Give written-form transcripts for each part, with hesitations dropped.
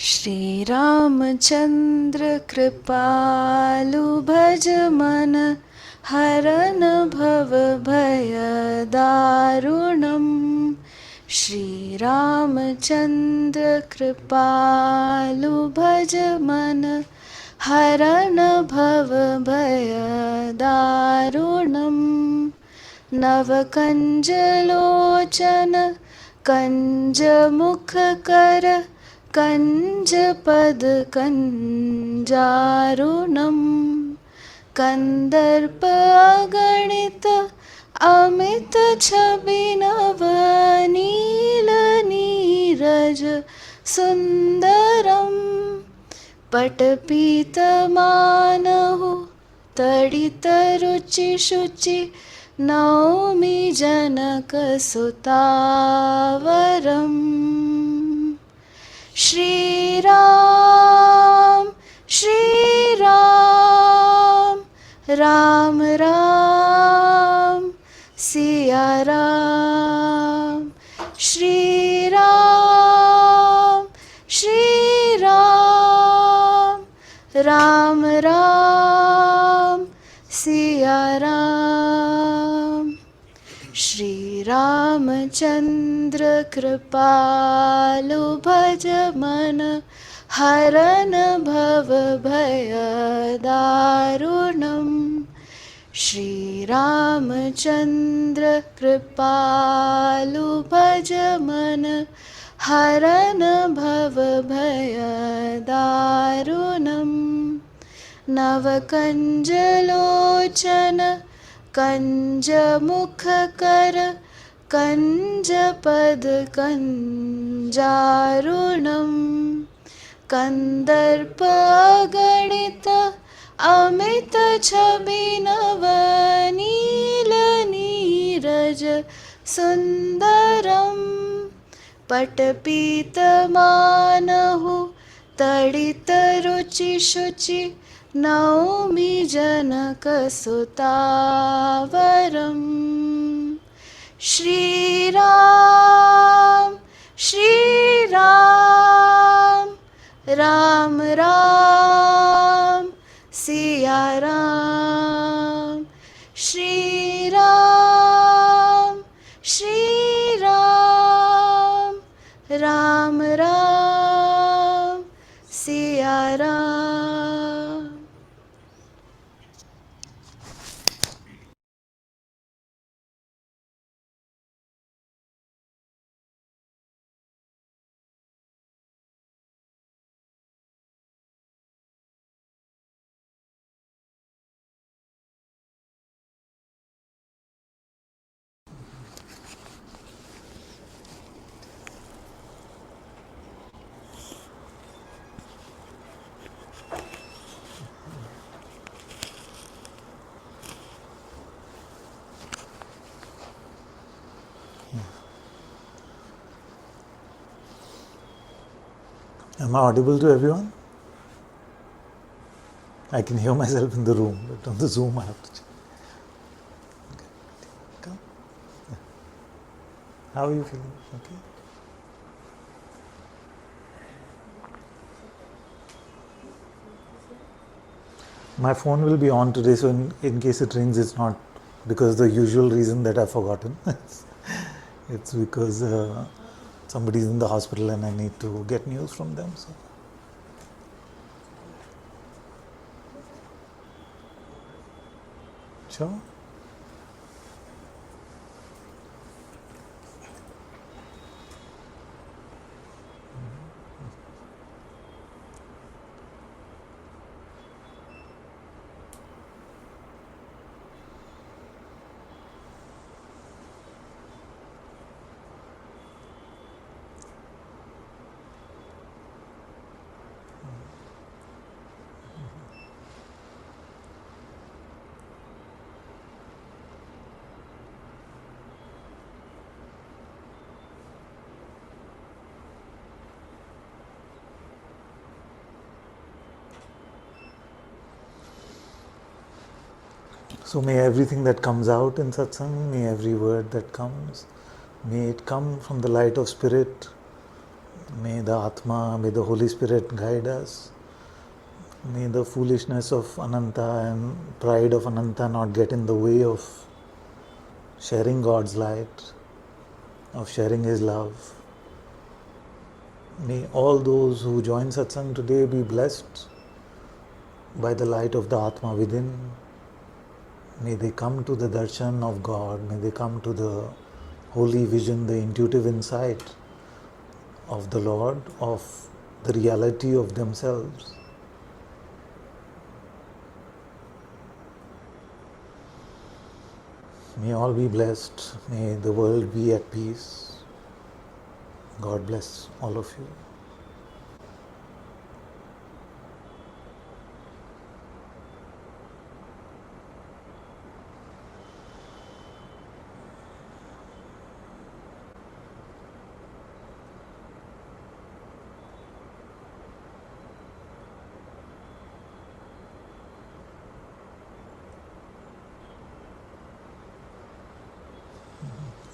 श्री रामचंद्र कृपालु भज मन हरन भव भय दारुणम्। श्री रामचंद्र कृपालु भज मन हरन भव भय दारुणम्। नवकंजलोचन कंजमुखकर कंजपद कंजारुणम्। कंदर्प अगणित अमित छवि नव नील नीरज सुंदरम्। पटपीतमानहु तडित रुचि शुचि नौमि जनकसुतावरम्। श्रीराम श्रीराम राम राम सिया राम। श्रीराम श्रीराम राम राम सिया राम। श्री रामचंद्र कृपालु भज मन हरन भव भय दारुणम्। श्री रामचंद्र कृपालु भज मन हरन भव भय दारुणम्। नवकंजलोचन कंजमुखकर कंजपद कंजारुणम्। कंदर्प अगणित अमित छवि नव नील नीरज सुंदरम्। पटपीतमानहु तडित रुचि शुचि नौमि जनकसुतावरम्। Shriram Shriram Ram Ram Siya Ram. Shriram Shriram Ram Ram Siya Ram. Am I audible to everyone? I can hear myself in the room, but on the Zoom I have to check. Okay. Come. Yeah. How are you feeling? Okay. My phone will be on today, so in case it rings, it's not because the usual reason that I've forgotten. It's because somebody's in the hospital and I need to get news from them. So. Sure. So may everything that comes out in Satsang, may every word that comes, may it come from the light of spirit, May the Atma, may the Holy Spirit guide us. May the foolishness of Ananta and pride of Ananta not get in the way of sharing God's light, of sharing His love. May all those who join Satsang today be blessed by the light of the Atma within. May they come to the darshan of God. May they come to the holy vision, the intuitive insight of the Lord, of the reality of themselves. May all be blessed. May the world be at peace. God bless all of you.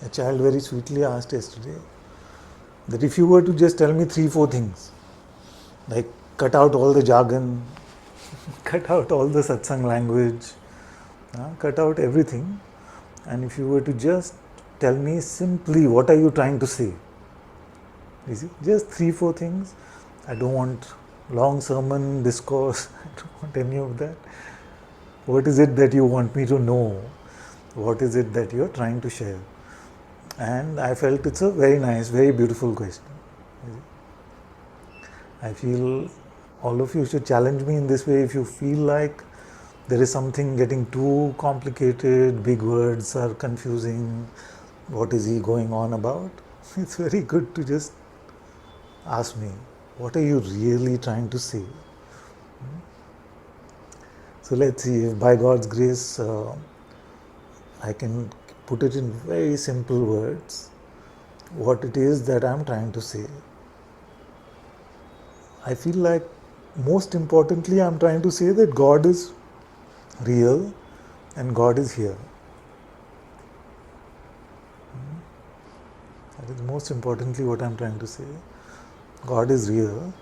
A child very sweetly asked yesterday that if you were to just tell me 3-4 things, like cut out all the jargon, cut out all the satsang language, cut out everything, and if you were to just tell me simply what are you trying to say, you see, just 3-4 things. I don't want long sermon, discourse, I don't want any of that. What is it that you want me to know? What is it that you're trying to share? And I felt it's a very nice, very beautiful question. I feel all of you should challenge me in this way. If you feel like there is something getting too complicated, big words are confusing, what is he going on about? It's very good to just ask me, what are you really trying to say? So let's see if by God's grace I can put it in very simple words, what it is that I'm trying to say. I feel like most importantly I'm trying to say that God is real and God is here. That is most importantly what I'm trying to say. God is real.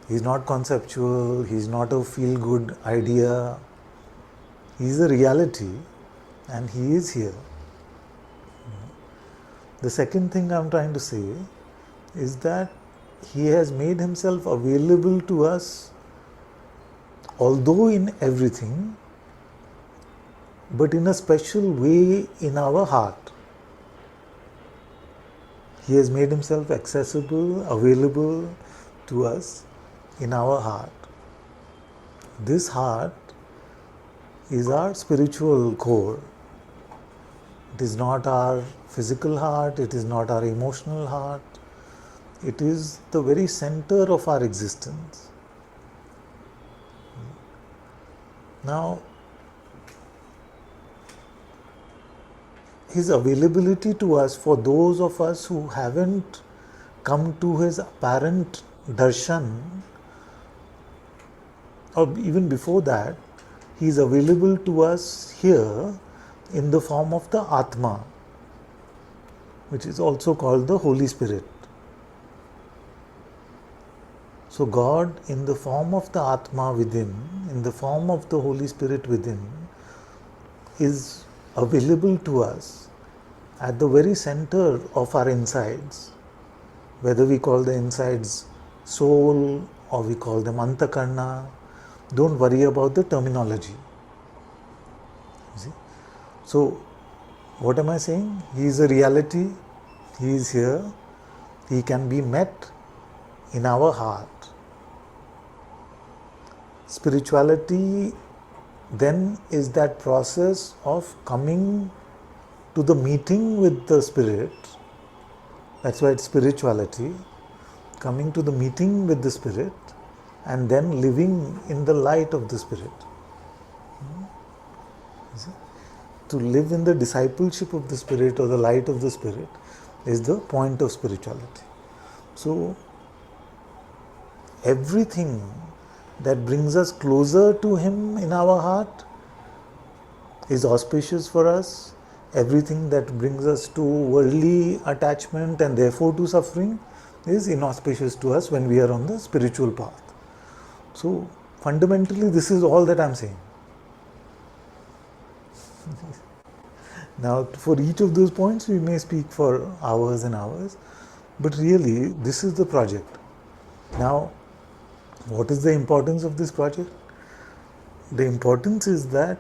He's not conceptual. He's not a feel-good idea. He's a reality and He is here. The second thing I'm trying to say is that He has made Himself available to us, although in everything, but in a special way in our heart. He has made Himself accessible, available to us in our heart. This heart is our spiritual core. It is not our physical heart, it is not our emotional heart, it is the very center of our existence. Now, His availability to us, for those of us who haven't come to His apparent darshan, or even before that, He is available to us here in the form of the Atma, which is also called the Holy Spirit. So God, in the form of the Atma within, in the form of the Holy Spirit within, is available to us at the very center of our insides, whether we call the insides soul or we call them antakarna. Don't worry about the terminology. You see? So, what am I saying? He is a reality, He is here, He can be met in our heart. Spirituality then is that process of coming to the meeting with the Spirit. That's why it's spirituality. Coming to the meeting with the Spirit and then living in the light of the Spirit. To live in the discipleship of the Spirit or the light of the Spirit is the point of spirituality. So, everything that brings us closer to Him in our heart is auspicious for us. Everything that brings us to worldly attachment and therefore to suffering is inauspicious to us when we are on the spiritual path. So fundamentally this is all that I'm saying. Now for each of those points we may speak for hours and hours, but really this is the project. Now what is the importance of this project? The importance is that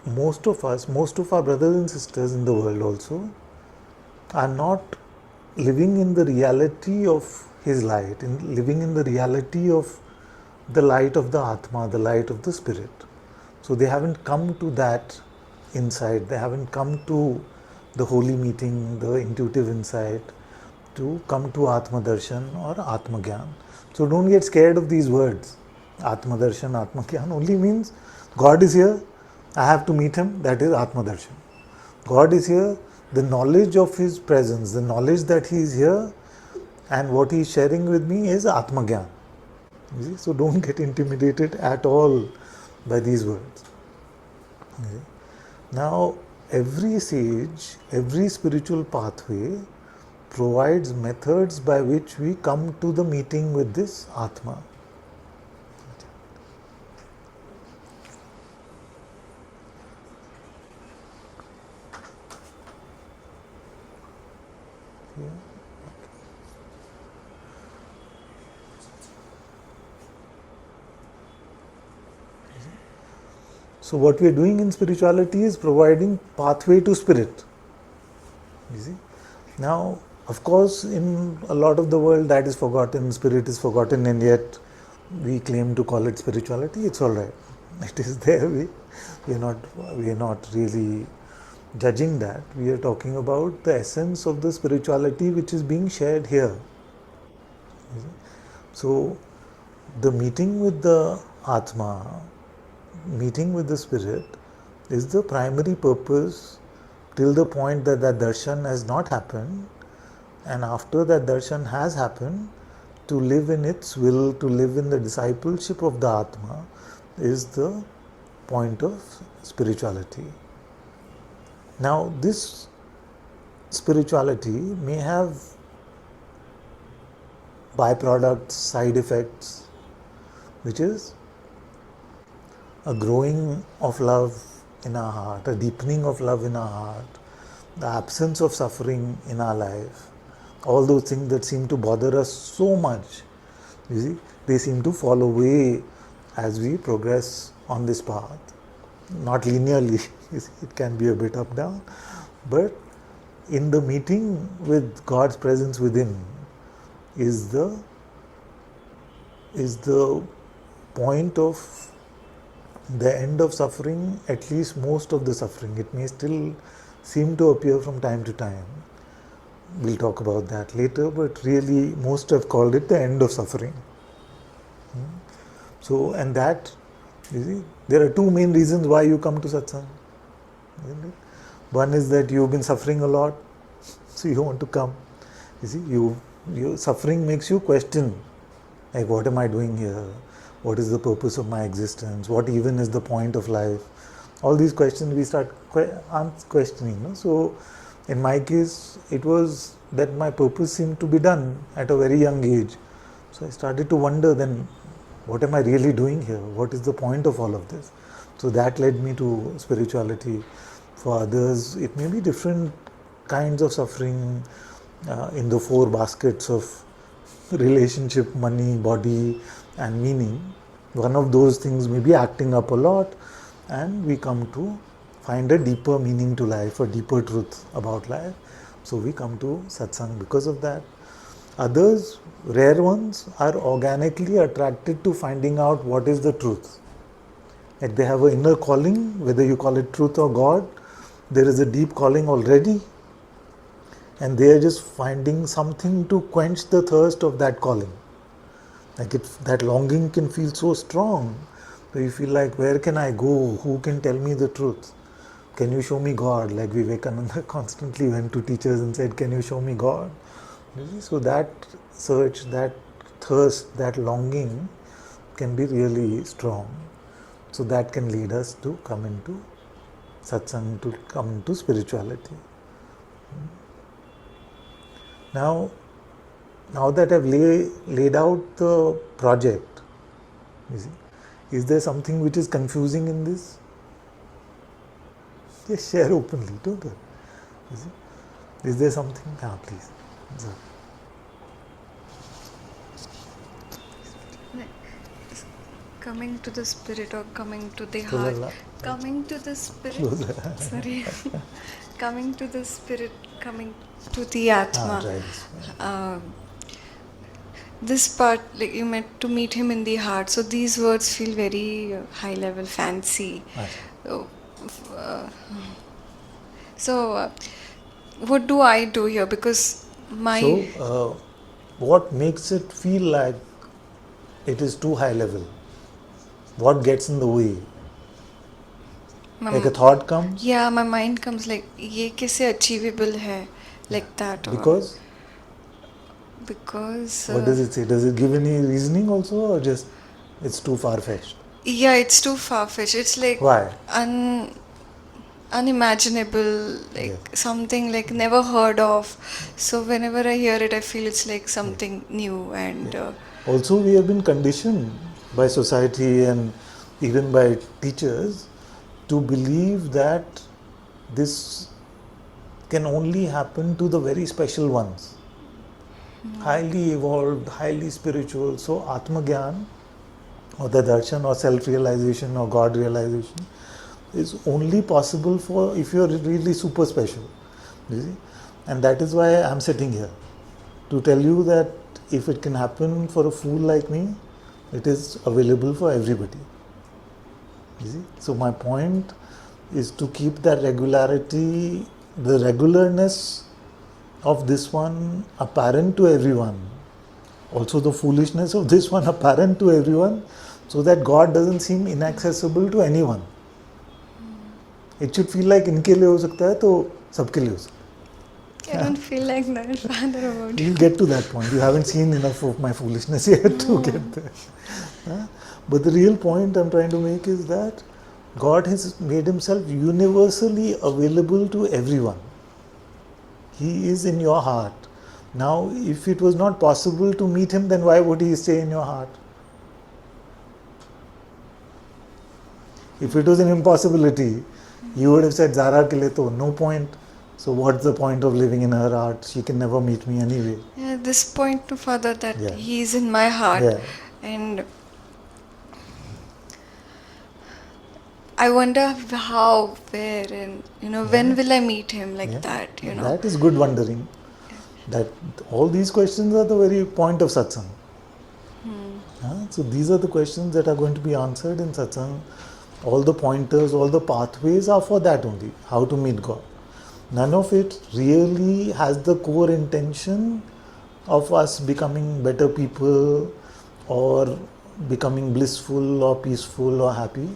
most of us, most of our brothers and sisters in the world also, are not living in the reality of his light, living in the reality of the light of the Atma, the light of the spirit. So they haven't come to that insight, they haven't come to the holy meeting, the intuitive insight, to come to Atma Darshan or Atma Gyan. So don't get scared of these words. Atma Darshan, Atma Gyan only means God is here, I have to meet him, that is Atma Darshan. God is here, the knowledge of his presence, the knowledge that he is here and what he is sharing with me is Atma Gyan. You see? So don't get intimidated at all by these words. Okay. Now every sage, every spiritual pathway provides methods by which we come to the meeting with this Atma. Yeah. So what we are doing in spirituality is providing pathway to spirit. You see? Now, of course, in a lot of the world that is forgotten, spirit is forgotten, and yet we claim to call it spirituality. It's all right. It is there. We are not really judging that. We are talking about the essence of the spirituality which is being shared here. You see? So, the meeting with the Atma, meeting with the spirit, is the primary purpose till the point that that darshan has not happened, and after that darshan has happened, to live in its will, to live in the discipleship of the Atma, is the point of spirituality. Now this spirituality may have byproducts, side effects, which is a growing of love in our heart, a deepening of love in our heart, the absence of suffering in our life, all those things that seem to bother us so much, you see, they seem to fall away as we progress on this path. Not linearly, it can be a bit up down, but in the meeting with God's presence within is the point of the end of suffering, at least most of the suffering. It may still seem to appear from time to time. We'll talk about that later, but really most have called it the end of suffering. So, and that, you see, there are two main reasons why you come to satsang. One is that you've been suffering a lot, so you want to come. You see, your suffering makes you question, like, what am I doing here? What is the purpose of my existence? What even is the point of life? All these questions we start questioning. No? So, in my case, it was that my purpose seemed to be done at a very young age. So I started to wonder then, what am I really doing here? What is the point of all of this? So that led me to spirituality. For others, it may be different kinds of suffering in the four baskets of relationship, money, body, and meaning. One of those things may be acting up a lot, and we come to find a deeper meaning to life, a deeper truth about life. So we come to satsang because of that. Others, rare ones, are organically attracted to finding out what is the truth. Like they have an inner calling, whether you call it truth or God, there is a deep calling already, and they are just finding something to quench the thirst of that calling. Like that longing can feel so strong, so you feel like, where can I go? Who can tell me the truth? Can you show me God? Like Vivekananda constantly went to teachers and said, can you show me God? So that search, that thirst, that longing can be really strong. So that can lead us to come into satsang, to come into spirituality. Now, now that I've laid out the project, you see, is there something which is confusing in this? Just share openly, don't you? You see? Is there something? Please. So, Coming to the spirit or coming to the Closer, heart. la- Coming to the spirit. Closer. Sorry. Coming to the spirit, coming to the Atma. try this. This part, like you meant to meet him in the heart. So these words feel very high level, fancy. Acha. So, what do I do here? Because my So, what makes it feel like it is too high level? What gets in the way? Like a thought comes? Yeah, my mind comes like, ये कैसे achievable है? Like that. Because? Because What does it say? Does it give any reasoning also, or just it's too far-fetched? yeah, it's too far-fetched. It's like Why? unimaginable, like something like never heard of. So whenever I hear it, I feel it's like something new. And Also, we have been conditioned by society and even by teachers to believe that this can only happen to the very special ones. Highly evolved, highly spiritual. So Atma Gyan or the darshan or self-realization or God realization is only possible for if you're really super special. You see? And that is why I'm sitting here to tell you that if it can happen for a fool like me, it is available for everybody. You see? So my point is to keep that regularity, the regularness of this one apparent to everyone. Also the foolishness of this one apparent to everyone, so that God doesn't seem inaccessible to anyone. It should feel like इनके लिए हो सकता है तो सबके लिए हो सकता है. I don't feel like that, Father, about You'll get to that point. You haven't seen enough of my foolishness yet to get there. But the real point I'm trying to make is that God has made himself universally available to everyone. He is in your heart. Now, if it was not possible to meet him, then why would he stay in your heart? If it was an impossibility, you would have said, Zara ke liye to no point. So what's the point of living in her heart? She can never meet me anyway. yeah, this point to Father that Yeah. he is in my heart. Yeah. And I wonder how, where, and when will I meet him like that? That is good wondering. That all these questions are the very point of satsang. So these are the questions that are going to be answered in satsang. All the pointers, all the pathways are for that only, how to meet God. None of it really has the core intention of us becoming better people or becoming blissful or peaceful or happy.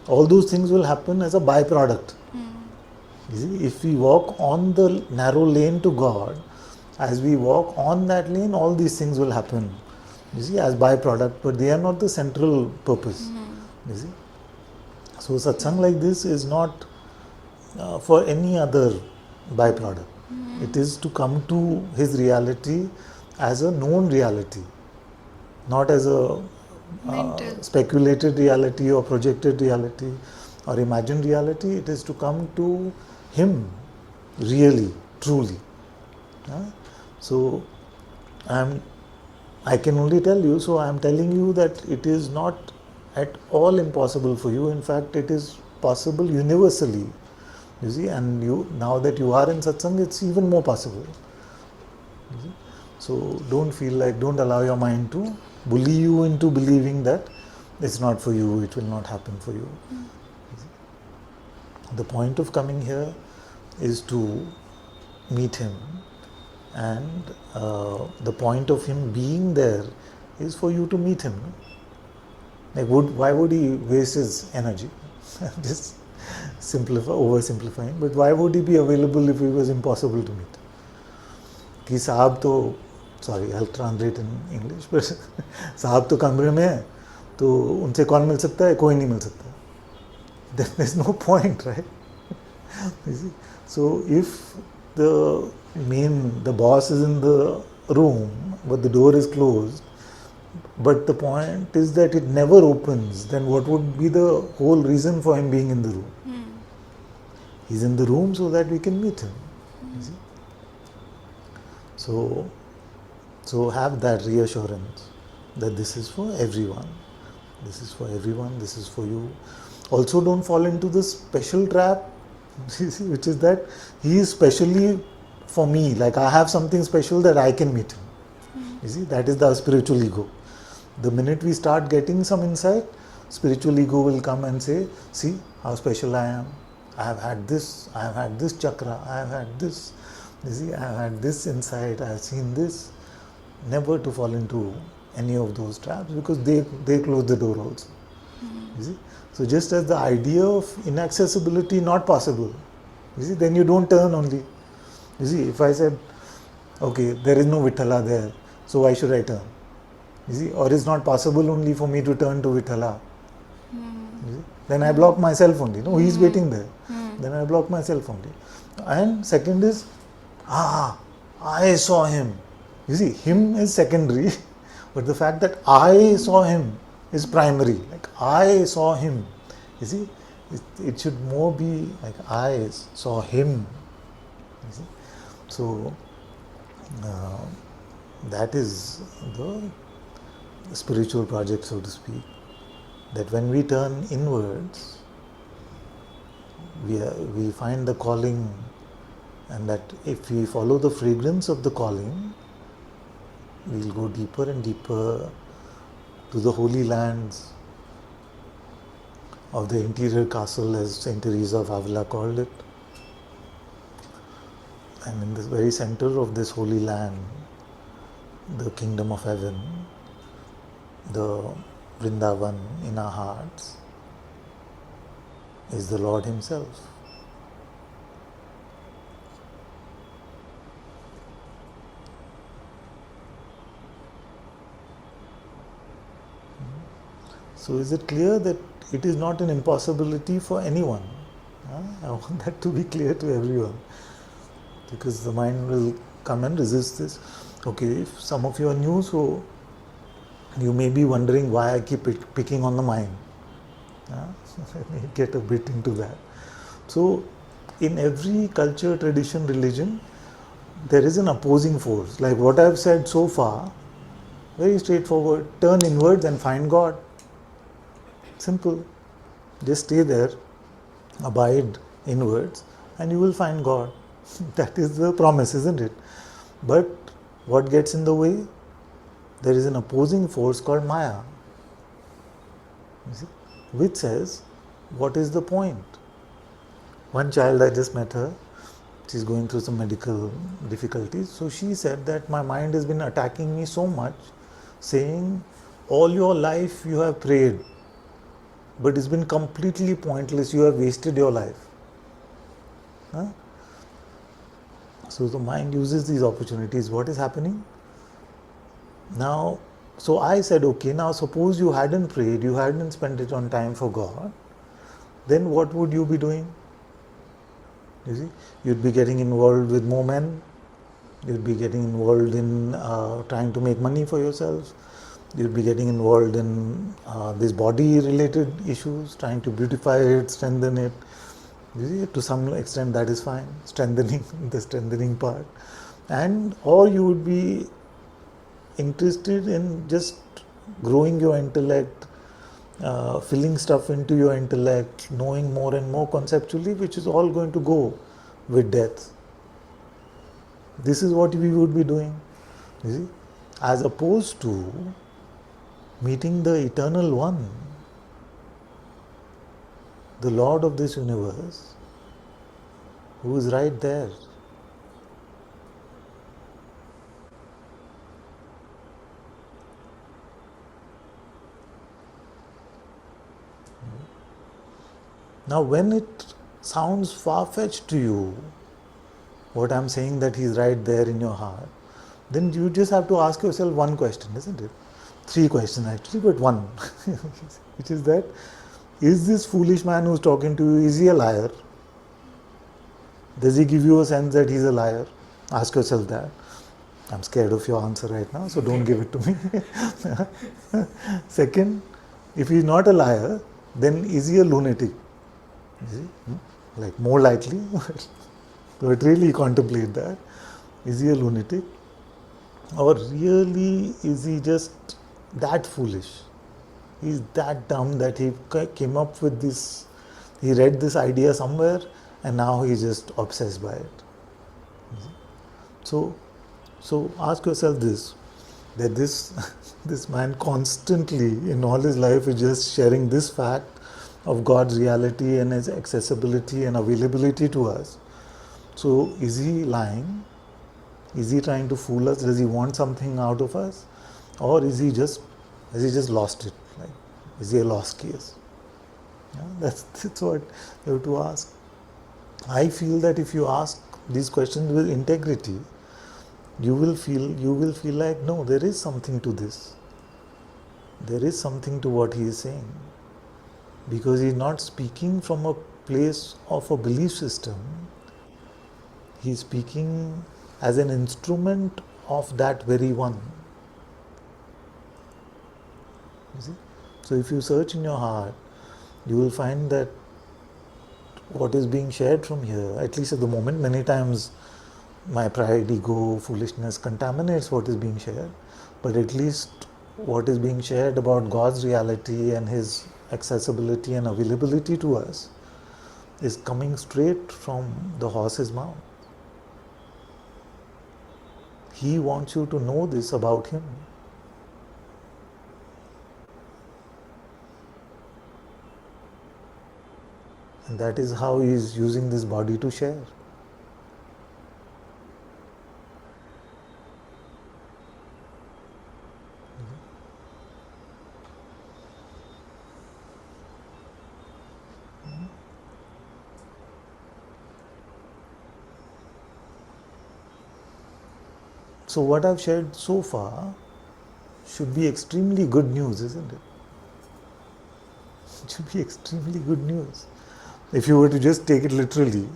All those things will happen as a byproduct. You see, if we walk on the narrow lane to God, as we walk on that lane, all these things will happen. You see, as byproduct, but they are not the central purpose. You see, so satsang like this is not for any other byproduct. It is to come to his reality as a known reality, not as a speculated reality or projected reality or imagined reality. It is to come to him really, truly. So I can only tell you, so I am telling you that it is not at all impossible for you. In fact, it is possible universally. You see, and now that you are in satsang, it's even more possible. You see? So don't allow your mind to bully you into believing that it's not for you, it will not happen for you. The point of coming here is to meet him, and the point of him being there is for you to meet him. Like, why would he waste his energy? Just oversimplifying, but why would he be available if it was impossible to meet? कि साहब तो, sorry, I'll translate in English, but साहब तो कमरे में है, तो उनसे कौन मिल सकता है? कोई नहीं मिल सकता. Then there's no point, right? You see? So if the boss is in the room, but the door is closed, but the point is that it never opens, then what would be the whole reason for him being in the room? He's in the room so that we can meet him. You see? So have that reassurance that this is for everyone. This is for everyone, this is for you. Also, don't fall into this special trap, which is that he is specially for me, like I have something special that I can meet him. You see, that is the spiritual ego. The minute we start getting some insight, spiritual ego will come and say, see how special I am. I have had this chakra, I have had this, you see, I have had this insight, I have seen this. Never to fall into any of those traps, because they close the door also. You see? So just as the idea of inaccessibility not possible, you see, then you don't turn only. You see, if I said, okay, there is no Vithala there, so why should I turn? You see, or it's not possible only for me to turn to Vithala. You see? Then I block myself only. No, he's waiting there. Then I block myself only. And second is, I saw him. You see, him is secondary, but the fact that I saw him is primary. Like I saw him. You see, it should more be like I saw him. You see? So that is the spiritual project, so to speak. That when we turn inwards, we find the calling, and that if we follow the fragrance of the calling, we'll go deeper and deeper to the holy lands of the interior castle, as Saint Teresa of Avila called it. And in the very center of this holy land, the kingdom of heaven, the Vrindavan in our hearts, is the Lord Himself. So is it clear that it is not an impossibility for anyone? I want that to be clear to everyone, because the mind will come and resist this. Okay, if some of you are new, so you may be wondering why I keep picking on the mind. Let me get a bit into that. So in every culture, tradition, religion, there is an opposing force. Like what I have said so far, very straightforward. Turn inwards and find God. Simple. Just stay there, abide inwards, and you will find God. That is the promise, isn't it? But what gets in the way? There is an opposing force called Maya, you see, which says, what is the point? One child, I just met her, she's going through some medical difficulties. So she said that my mind has been attacking me so much, saying, all your life you have prayed, but it's been completely pointless, you have wasted your life. So the mind uses these opportunities. What is happening? Now, so I said, okay, now suppose you hadn't prayed, you hadn't spent it on time for God, then what would you be doing? You see, you'd be getting involved with more men, you'd be getting involved in trying to make money for yourself, you'd be getting involved in these body related issues, trying to beautify it, strengthen it. You see, to some extent that is fine, strengthening, the strengthening part. And or you would be interested in just growing your intellect, filling stuff into your intellect, knowing more and more conceptually, which is all going to go with death. This is what we would be doing, you see, as opposed to meeting the Eternal One, the Lord of this universe, who is right there. Now, when it sounds far-fetched to you, what I'm saying, that He's right there in your heart, then you just have to ask yourself one question, isn't it? 3 questions actually, but one, which is that, is this foolish man who's talking to you, is he a liar? Does he give you a sense that he's a liar? Ask yourself that. I'm scared of your answer right now, so don't give it to me. Second, if he's not a liar, then is he a lunatic? You see? Like more likely, but really contemplate that. Is he a lunatic? Or really is he just that foolish? He's that dumb that he came up with this, he read this idea somewhere and now he's just obsessed by it. So, so ask yourself this, that this, this man constantly in all his life is just sharing this fact of God's reality and his accessibility and availability to us. So is he lying? Is he trying to fool us? Does he want something out of us? Or is he just, has he just lost it? Like, is he a lost case? Yeah, that's what you have to ask. I feel that if you ask these questions with integrity, you will feel like, no, there is something to this. There is something to what he is saying. Because he is not speaking from a place of a belief system. He is speaking as an instrument of that very one. You see? So if you search in your heart, you will find that what is being shared from here, at least at the moment, many times my pride, ego, foolishness contaminates what is being shared, but at least what is being shared about God's reality and His accessibility and availability to us is coming straight from the horse's mouth. He wants you to know this about Him. And that is how He is using this body to share. So what I've shared so far should be extremely good news, isn't it? It should be extremely good news. If you were to just take it literally,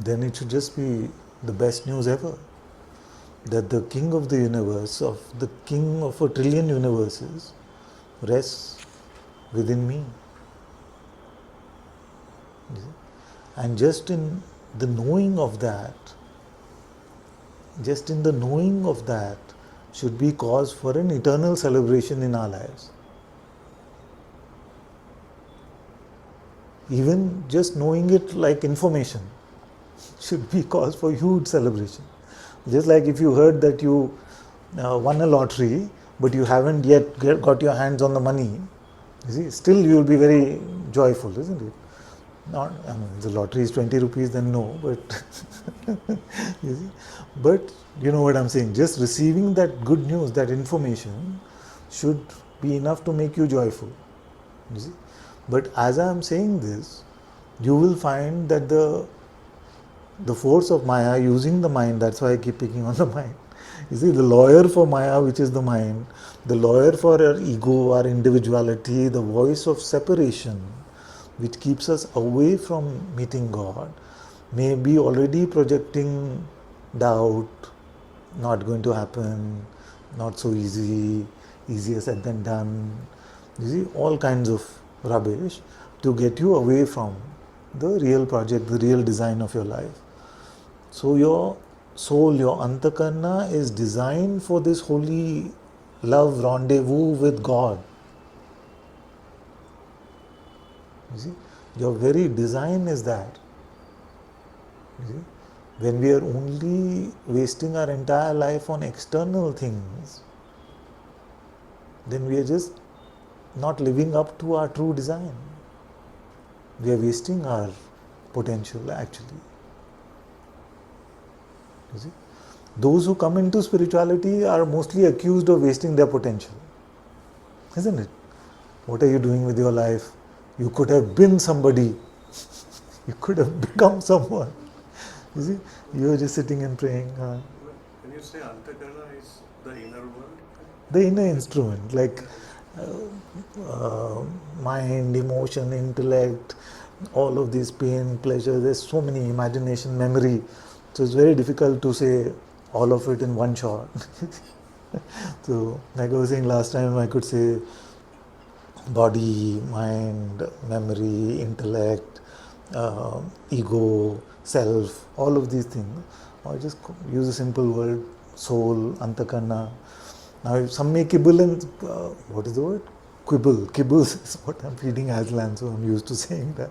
then it should just be the best news ever. That the king of the universe, of the king of a trillion universes, rests within me. And just in the knowing of that, should be cause for an eternal celebration in our lives. Even just knowing it like information should be cause for huge celebration. Just like if you heard that you won a lottery, but you haven't yet got your hands on the money, you see, still you will be very joyful, isn't it? Not, I mean, the lottery is 20 rupees, then no, but you see, but you know what I'm saying. Just receiving that good news, that information, should be enough to make you joyful. You see, but as I am saying this, you will find that the force of Maya using the mind. That's why I keep picking on the mind. You see, the lawyer for Maya, which is the mind, the lawyer for our ego, our individuality, the voice of separation, which keeps us away from meeting God, may be already projecting doubt, not going to happen, not so easy, easier said than done. You see, all kinds of rubbish to get you away from the real project, the real design of your life. So your soul, your antakarna is designed for this holy love rendezvous with God. You see, your very design is that. You see, when we are only wasting our entire life on external things, then we are just not living up to our true design. We are wasting our potential actually. You see, those who come into spirituality are mostly accused of wasting their potential, isn't it? What are you doing with your life? You could have been somebody. You could have become someone. You see, you are just sitting and praying. When you say Antakarna is the inner world? The inner instrument, like mind, emotion, intellect, all of these pain, pleasure, there's so many, imagination, memory. So it's very difficult to say all of it in one shot. So, like I was saying last time, I could say body, mind, memory, intellect, ego, self, all of these things. Or just use a simple word, soul, antakarna. Now, some may quibble and, what is the word? Quibble. Quibbles is what I'm feeding Aslan, so I'm used to saying that.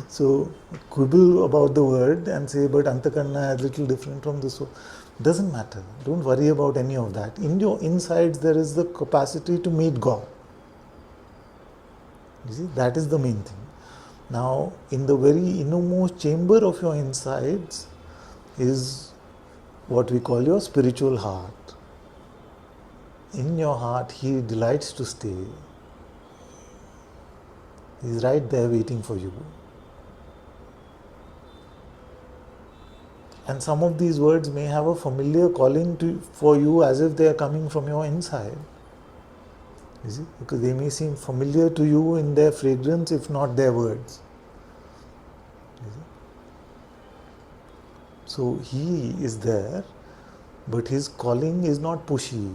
So, quibble about the word and say, but antakarna is a little different from the soul. Doesn't matter. Don't worry about any of that. In your insides, there is the capacity to meet God. You see, that is the main thing. Now, in the very innermost chamber of your insides is what we call your spiritual heart. In your heart, He delights to stay. He's right there waiting for you. And some of these words may have a familiar calling for you as if they are coming from your inside. You see? Because they may seem familiar to you in their fragrance, if not their words. You see? So He is there, but His calling is not pushy,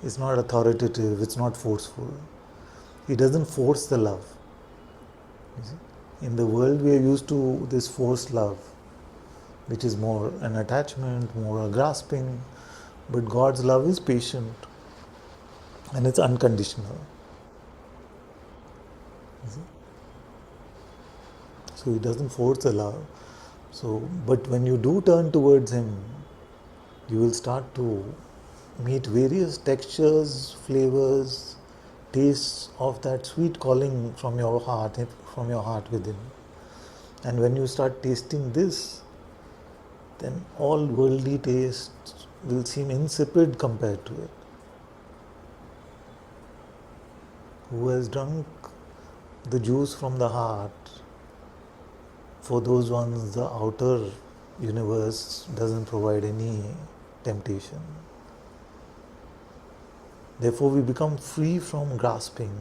it's not authoritative, it's not forceful. He doesn't force the love. You see? In the world, we are used to this forced love, which is more an attachment, more a grasping. But God's love is patient and it's unconditional. You see? So He doesn't force the love. So, but when you do turn towards Him, you will start to meet various textures, flavors, tastes of that sweet calling from your heart within. And when you start tasting this, then all worldly tastes will seem insipid compared to it. Who has drunk the juice from the heart, for those ones the outer universe doesn't provide any temptation. Therefore, we become free from grasping,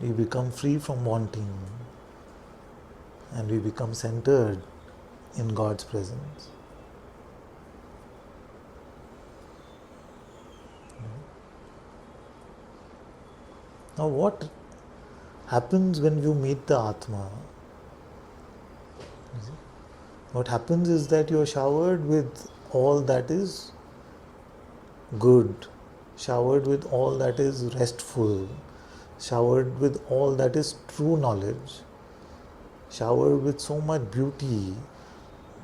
we become free from wanting, and we become centered in God's presence. Now, what happens when you meet the Atma? What happens is that you are showered with all that is good, showered with all that is restful, showered with all that is true knowledge, showered with so much beauty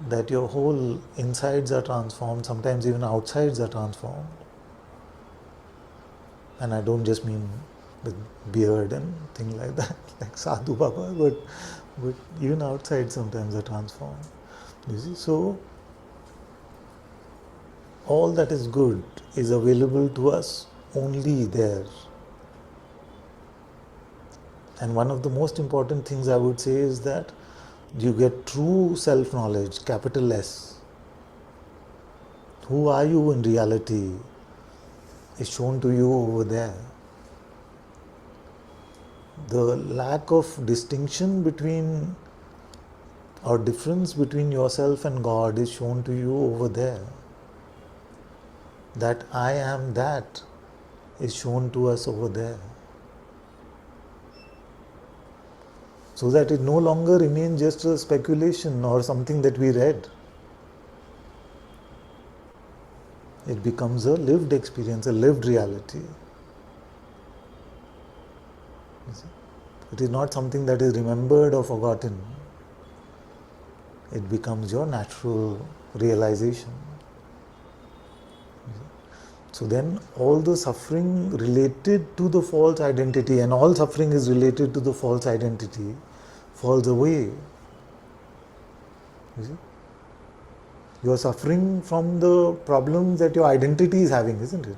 that your whole insides are transformed, sometimes even outsides are transformed. And I don't just mean with beard and things like that, like Sadhu Baba, but even outside sometimes are transformed. You see, so all that is good is available to us only there. And one of the most important things I would say is that you get true self-knowledge, capital S. Who are you in reality is shown to you over there. The lack of distinction between or difference between yourself and God is shown to you over there. That I am that is shown to us over there. So that it no longer remains just a speculation or something that we read. It becomes a lived experience, a lived reality. It is not something that is remembered or forgotten. It becomes your natural realization. So then all the suffering related to the false identity, and all suffering is related to the false identity, falls away. You see? You are suffering from the problems that your identity is having, isn't it?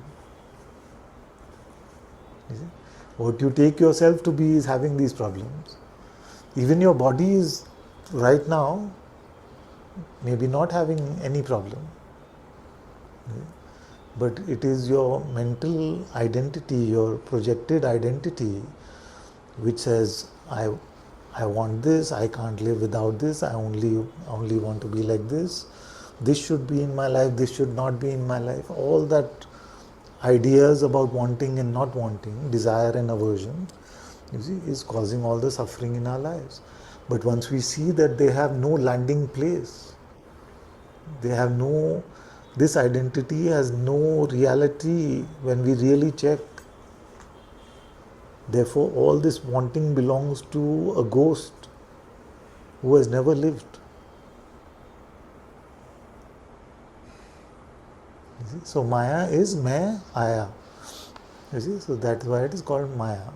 You see? What you take yourself to be is having these problems. Even your body is right now maybe not having any problem. But it is your mental identity, your projected identity, which says, I want this, I can't live without this, I only want to be like this. this should be in my life, this should not be in my life, all that ideas about wanting and not wanting, desire and aversion, you see, is causing all the suffering in our lives. But once we see that they have no landing place, they have no, this identity has no reality when we really check. Therefore, all this wanting belongs to a ghost who has never lived. You see? So Maya is Main Aya. You see, so that's why it is called Maya.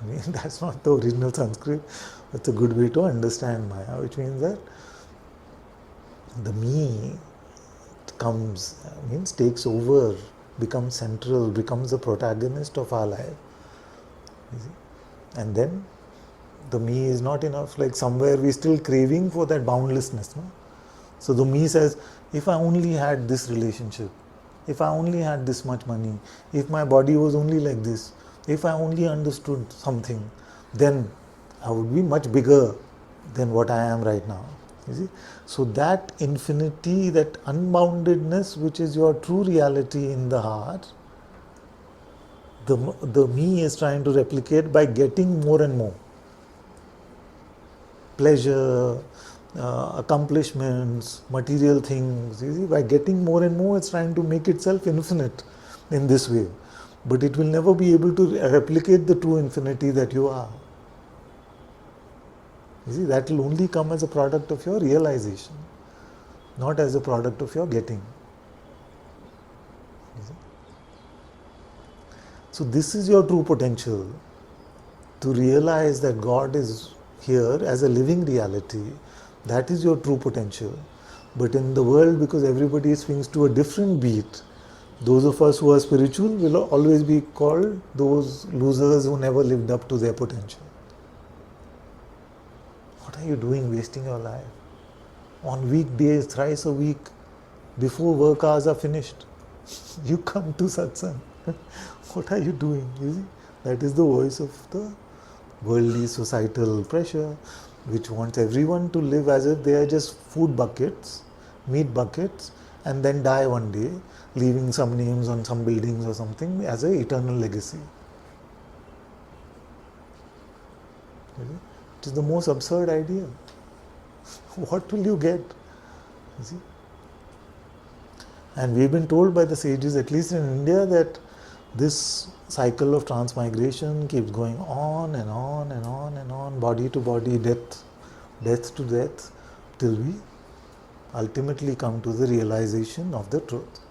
I mean, that's not the original Sanskrit. It's a good way to understand Maya, which means that the me comes, means takes over, becomes central, becomes the protagonist of our life. You see? And then the me is not enough. Like somewhere we're still craving for that boundlessness. No? So the me says, if I only had this relationship, if I only had this much money, if my body was only like this, if I only understood something, then I would be much bigger than what I am right now. You see? So that infinity, that unboundedness, which is your true reality in the heart, the me is trying to replicate by getting more and more pleasure, accomplishments, material things. You see, by getting more and more, it's trying to make itself infinite in this way. But it will never be able to replicate the true infinity that you are. You see, that will only come as a product of your realization, not as a product of your getting. You see? So this is your true potential, to realize that God is here as a living reality. That is your true potential. But in the world, because everybody swings to a different beat, those of us who are spiritual will always be called those losers who never lived up to their potential. What are you doing wasting your life? On weekdays, thrice a week, before work hours are finished, you come to satsang. What are you doing? You see, that is the voice of the worldly societal pressure, which wants everyone to live as if they are just food buckets, meat buckets, and then die one day, leaving some names on some buildings or something as an eternal legacy. It is the most absurd idea. What will you get? You see? And we've been told by the sages, at least in India, that this cycle of transmigration keeps going on and on and on and on, body to body, death to death, till we ultimately come to the realization of the truth.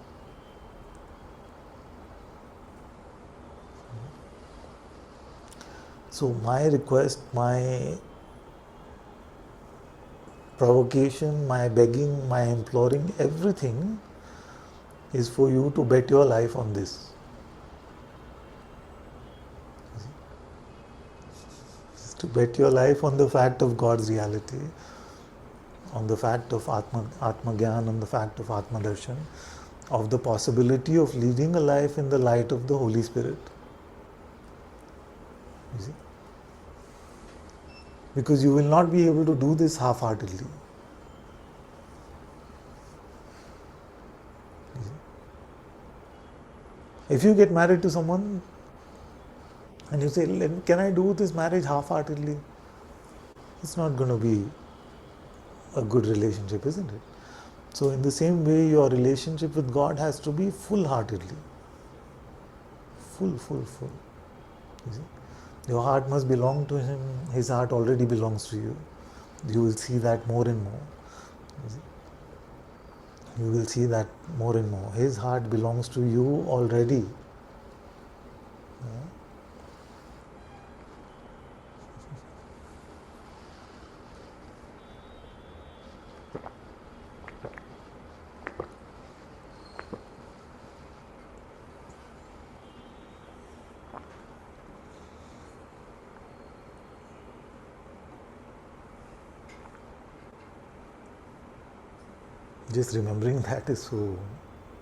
So my request, my provocation, my begging, my imploring, everything is for you to bet your life on this. To bet your life on the fact of God's reality, on the fact of Atma Gyan, on the fact of Atma Darshan, of the possibility of leading a life in the light of the Holy Spirit. You see? Because you will not be able to do this half-heartedly. You see? If you get married to someone, and you say, can I do this marriage half-heartedly? It's not going to be a good relationship, isn't it? So in the same way, your relationship with God has to be full-heartedly. Full. You see? Your heart must belong to Him. His heart already belongs to you. You will see that more and more. You see? You will see that more and more. His heart belongs to you already. Yeah? Just remembering that is so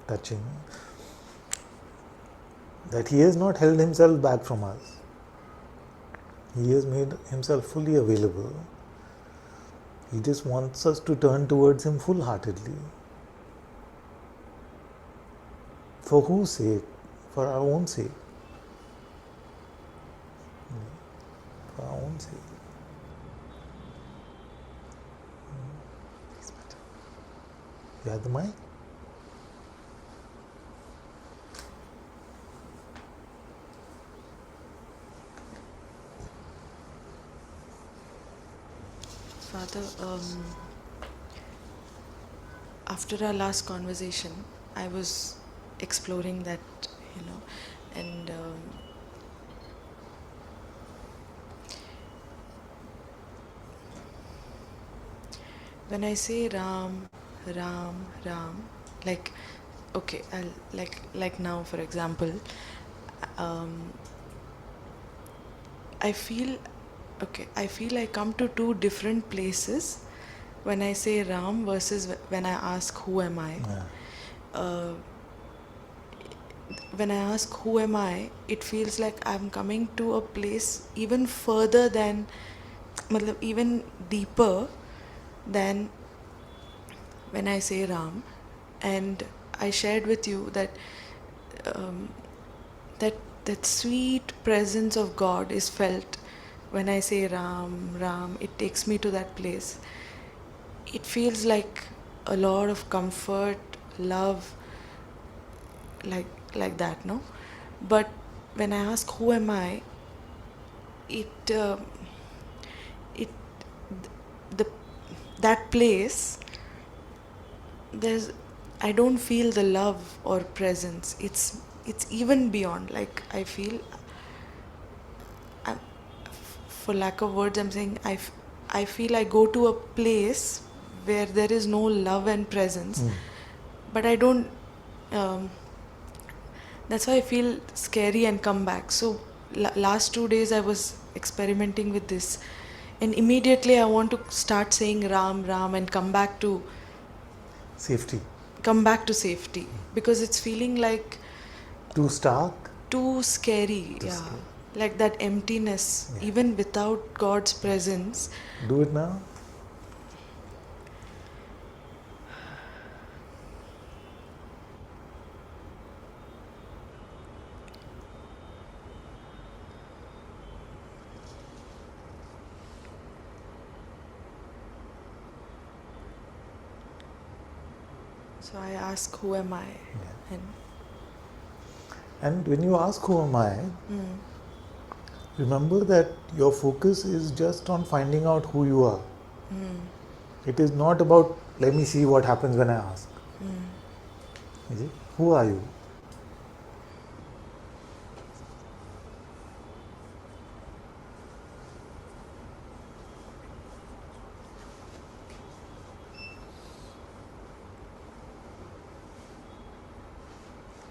touching, that He has not held Himself back from us. He has made Himself fully available. He just wants us to turn towards Him full-heartedly. For whose sake? For our own sake. For our own sake. You have the mic? Father, after our last conversation, I was exploring that, and when I say Ram, Ram, Ram, like, okay, I'll, like now, for example, um, I feel I come to two different places when I say Ram versus when I ask who am I. Yeah. When I ask who am I, it feels like I'm coming to a place even further than, even deeper than when I say Ram. And I shared with you that um, that sweet presence of God is felt when I say Ram, Ram. It takes me to that place. It feels like a lot of comfort, love, like that, no? But when I ask who am I, it it the that place, there's I don't feel the love or presence. It's even beyond. Like I feel, I'm, for lack of words, I'm saying I feel I go to a place where there is no love and presence, but I don't. Um, that's why I feel scary and come back. So last 2 days I was experimenting with this, and immediately I want to start saying Ram, Ram, and Safety. come back to safety, because it's feeling like Too stark? too scary. Too Yeah, scary. like that emptiness, Yeah. even without God's presence. Do it now. So I ask, who am I? Yeah. And And when you ask who am I, remember that your focus is just on finding out who you are. It is not about, let me see what happens when I ask. Is it? Who are you?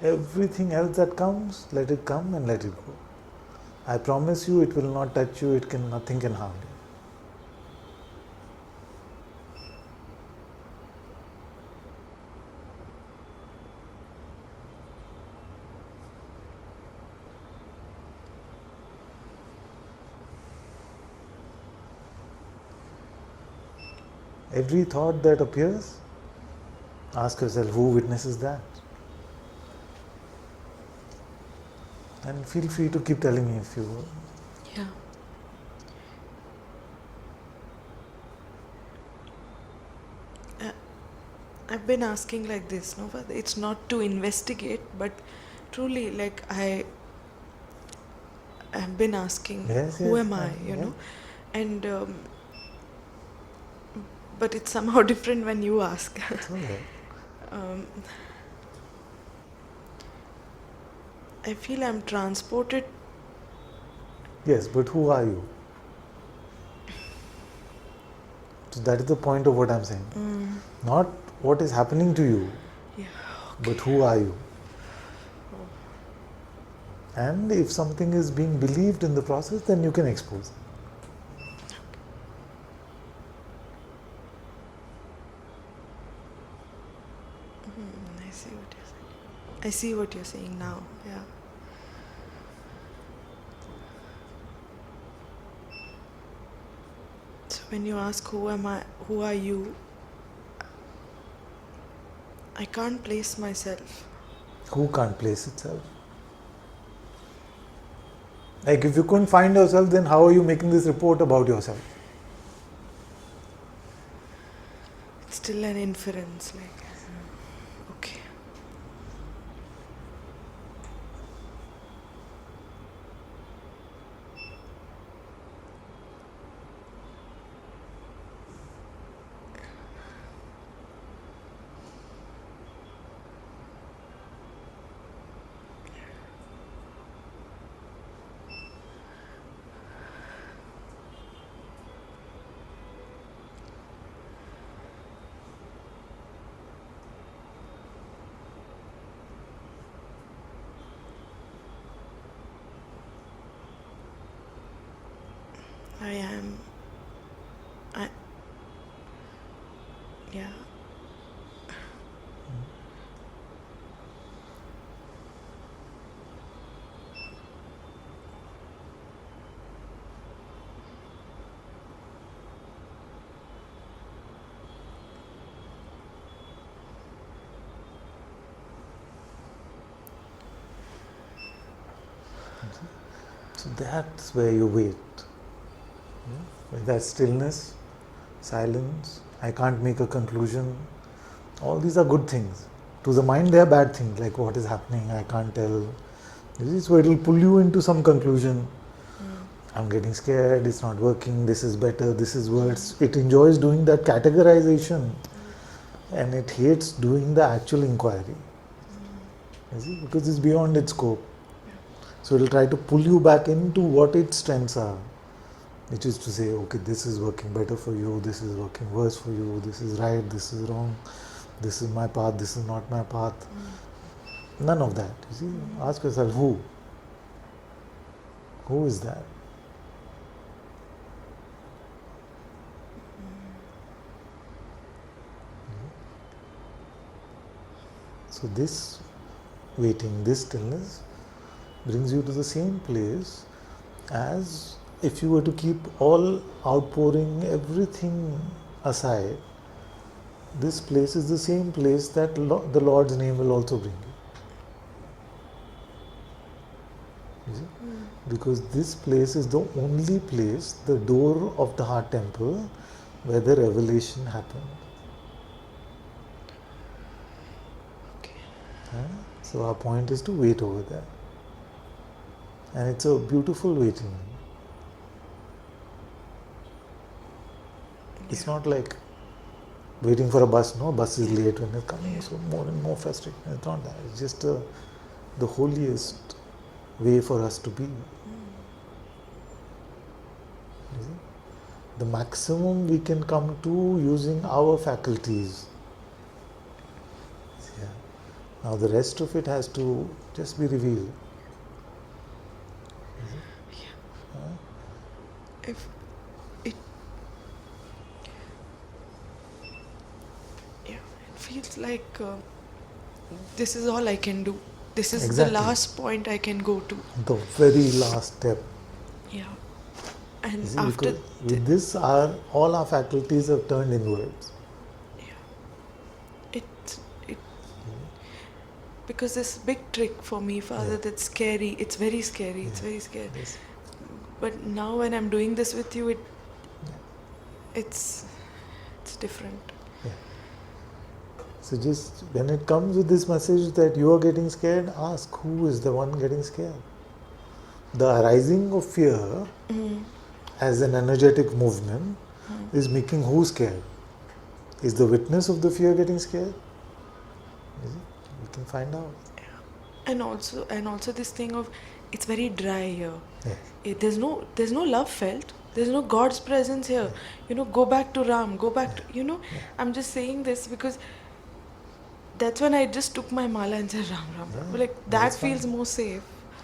Everything else that comes, let it come and let it go. I promise you, it will not touch you. Nothing can harm you. Every thought that appears, ask yourself, who witnesses that? And feel free to keep telling me if you will. yeah. I've been asking like this, no? But it's not to investigate, but truly, like I've been asking, Yes, who yes, am I? yeah. And but it's somehow different when you ask. It's all right. um, I feel I'm transported. Yes, but who are you? So that is the point of what I'm saying. Not what is happening to you, Yeah. but who are you? And if something is being believed in the process, then you can expose it. I see what you're saying. I see what you're saying now. Yeah. So when you ask who am I, who are you, I can't place myself. Who can't place itself? Like if you couldn't find yourself, then how are you making this report about yourself? It's still an inference, like, okay. I am. Yeah. So that's where you wait. With that stillness, silence, I can't make a conclusion. All these are good things. To the mind, they are bad things, like what is happening, I can't tell. This is where it will pull you into some conclusion. I'm getting scared, it's not working, this is better, this is worse. It enjoys doing that categorization and it hates doing the actual inquiry. You see? Because it's beyond its scope. So it will try to pull you back into what its strengths are. Which is to say, okay, this is working better for you, this is working worse for you, this is right, this is wrong, this is my path, this is not my path. None of that. You see, ask yourself, who? Who is that? So this waiting, this stillness brings you to the same place as if you were to keep all outpouring, everything aside. This place is the same place that the Lord's name will also bring you. You see? Because this place is the only place, the door of the heart temple, where the revelation happened. So our point is to wait over there. And it's a beautiful waiting. It's not like waiting for a bus, no, bus is late when it's coming, so more and more frustrating. It's not that. It's just the holiest way for us to be. You see? The maximum we can come to using our faculties. Yeah. Now the rest of it has to just be revealed. If it, yeah, it feels like this is all I can do. This is Exactly. the last point I can go to. The very last step. Yeah. And You see, after because with this, all our faculties have turned inwards. it because this big trick for me, Father, Yeah. that's scary. It's very scary. It's very scary. Yes. But now when I'm doing this with you, it's different. Yeah. So just when it comes with this message that you are getting scared, ask who is the one getting scared. The arising of fear as an energetic movement is making who scared? Is the witness of the fear getting scared? Is it? We can find out. And also this thing of it's very dry here. Yes. There's no love felt. There's no God's presence here. Go back to Ram. Go back to I'm just saying this because that's when I just took my mala and said Ram Ram. Yeah, Like that that's feels fine. more safe.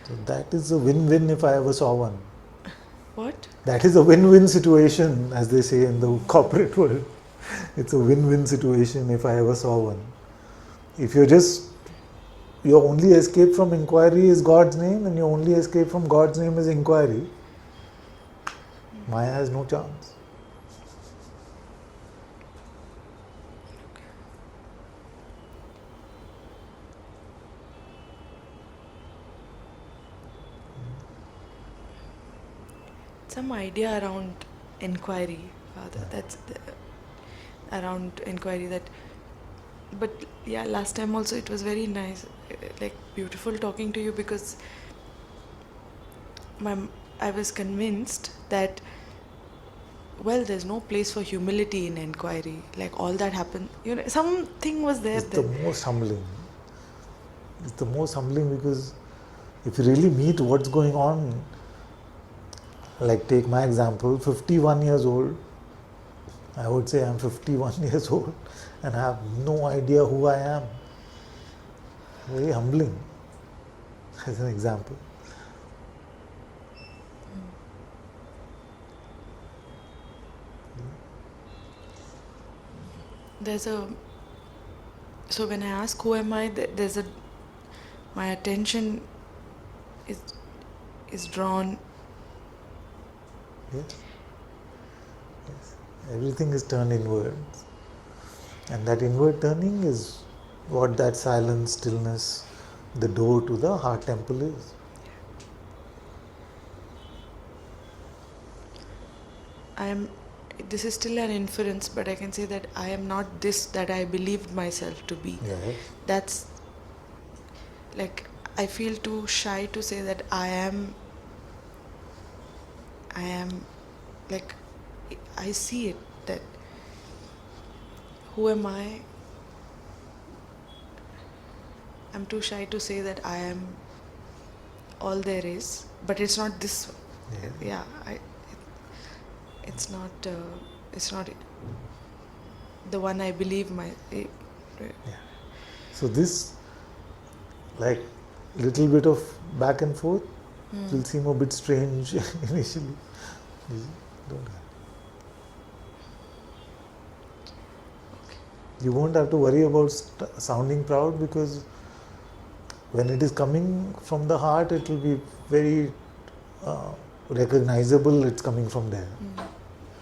So that is a win-win if I ever saw one. What? That is a win-win situation, as they say in the corporate world. It's a win-win situation if I ever saw one. If your only escape from inquiry is God's name, and your only escape from God's name is inquiry, Maya has no chance. some idea around inquiry, Father. That's around inquiry that. But yeah, last time also it was very nice, like beautiful talking to you, because I was convinced that, well, there's no place for humility in inquiry. Like all that happened, something was there It's the then. most humbling. It's the most humbling because if you really meet what's going on, like take my example, 51 years old, I would say I'm 51 years old and I have no idea who I am. Very humbling, as an example. So when I ask who am I, my attention is drawn. Yes. Yes. Everything is turned inwards. And that inward turning is what that silence, stillness, the door to the heart temple is. This is still an inference, but I can say that I am not this that I believed myself to be. Yes. That's like, I feel too shy to say that I am like, I see it, that who am I? I'm too shy to say that I am all there is, but it's not this one. Yeah. Yeah, it's not the one I believe Yeah. So this, like, little bit of back and forth will seem a bit strange initially. Don't. You won't have to worry about sounding proud, because when it is coming from the heart, it will be very recognizable. It's coming from there.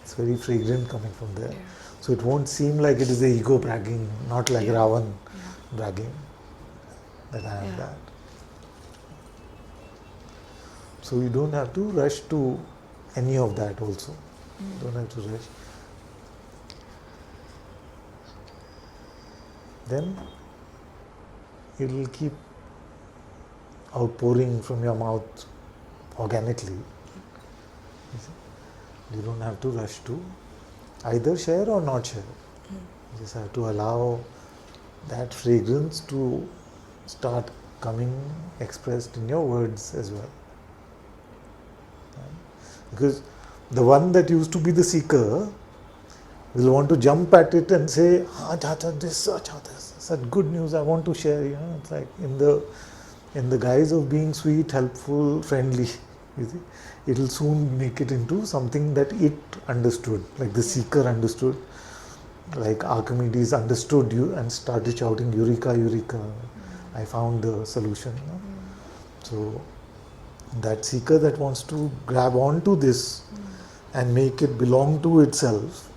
It's very fragrant coming from there. Yeah. So it won't seem like it is the ego bragging, not like Ravan bragging that I am that. So you don't have to rush to any of that also. Don't have to rush. Then it will keep outpouring from your mouth organically. You don't have to rush to either share or not share. You just have to allow that fragrance to start coming expressed in your words as well. Because the one that used to be the seeker will want to jump at it and say, this, such good news I want to share. It's like in the guise of being sweet, helpful, friendly. You see, it will soon make it into something that it understood, like the seeker understood, like Archimedes understood you and started shouting, Eureka, Eureka, I found the solution. So that seeker that wants to grab onto this and make it belong to itself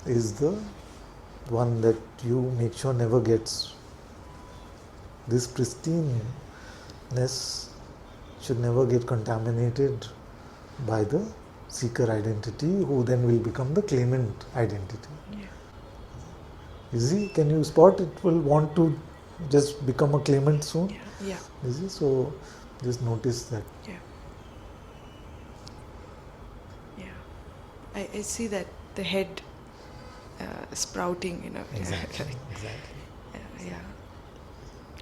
is the one that you make sure never gets. This pristineness should never get contaminated by the seeker identity, who then will become the claimant identity. You see, can you spot it will want to just become a claimant soon? Yeah. You see, so just notice that. I see that the head sprouting, Exactly. Yeah.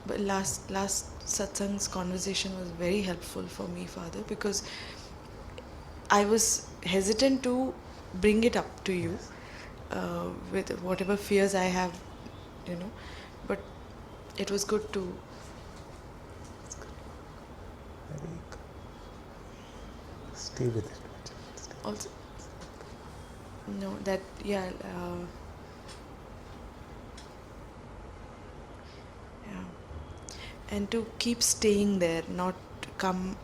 But last Satsang's conversation was very helpful for me, Father, because I was hesitant to bring it up to you with whatever fears I have, but it was good to. Very good. Stay with it. Also, no, that, and to keep staying there, not come.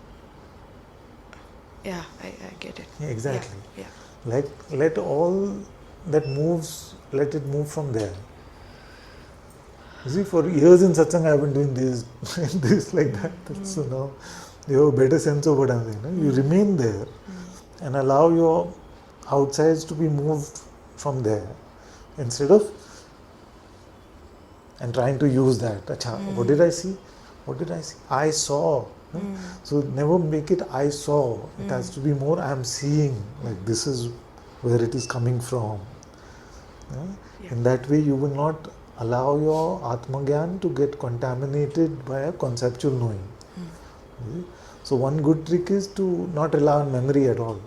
I get it. Yeah, exactly. Yeah. Let all that moves, let it move from there. You see, for years in satsang, I've been doing this, this like that. So now you have a better sense of what I'm saying. You remain there, and allow your outsides to be moved from there instead of and trying to use that. Acha, what did I see? What did I see? I saw. So never make it I saw. It has to be more I am seeing. Like this is where it is coming from. Yeah? Yeah. In that way, you will not allow your Atmagyan to get contaminated by a conceptual knowing. See? So one good trick is to not rely on memory at all.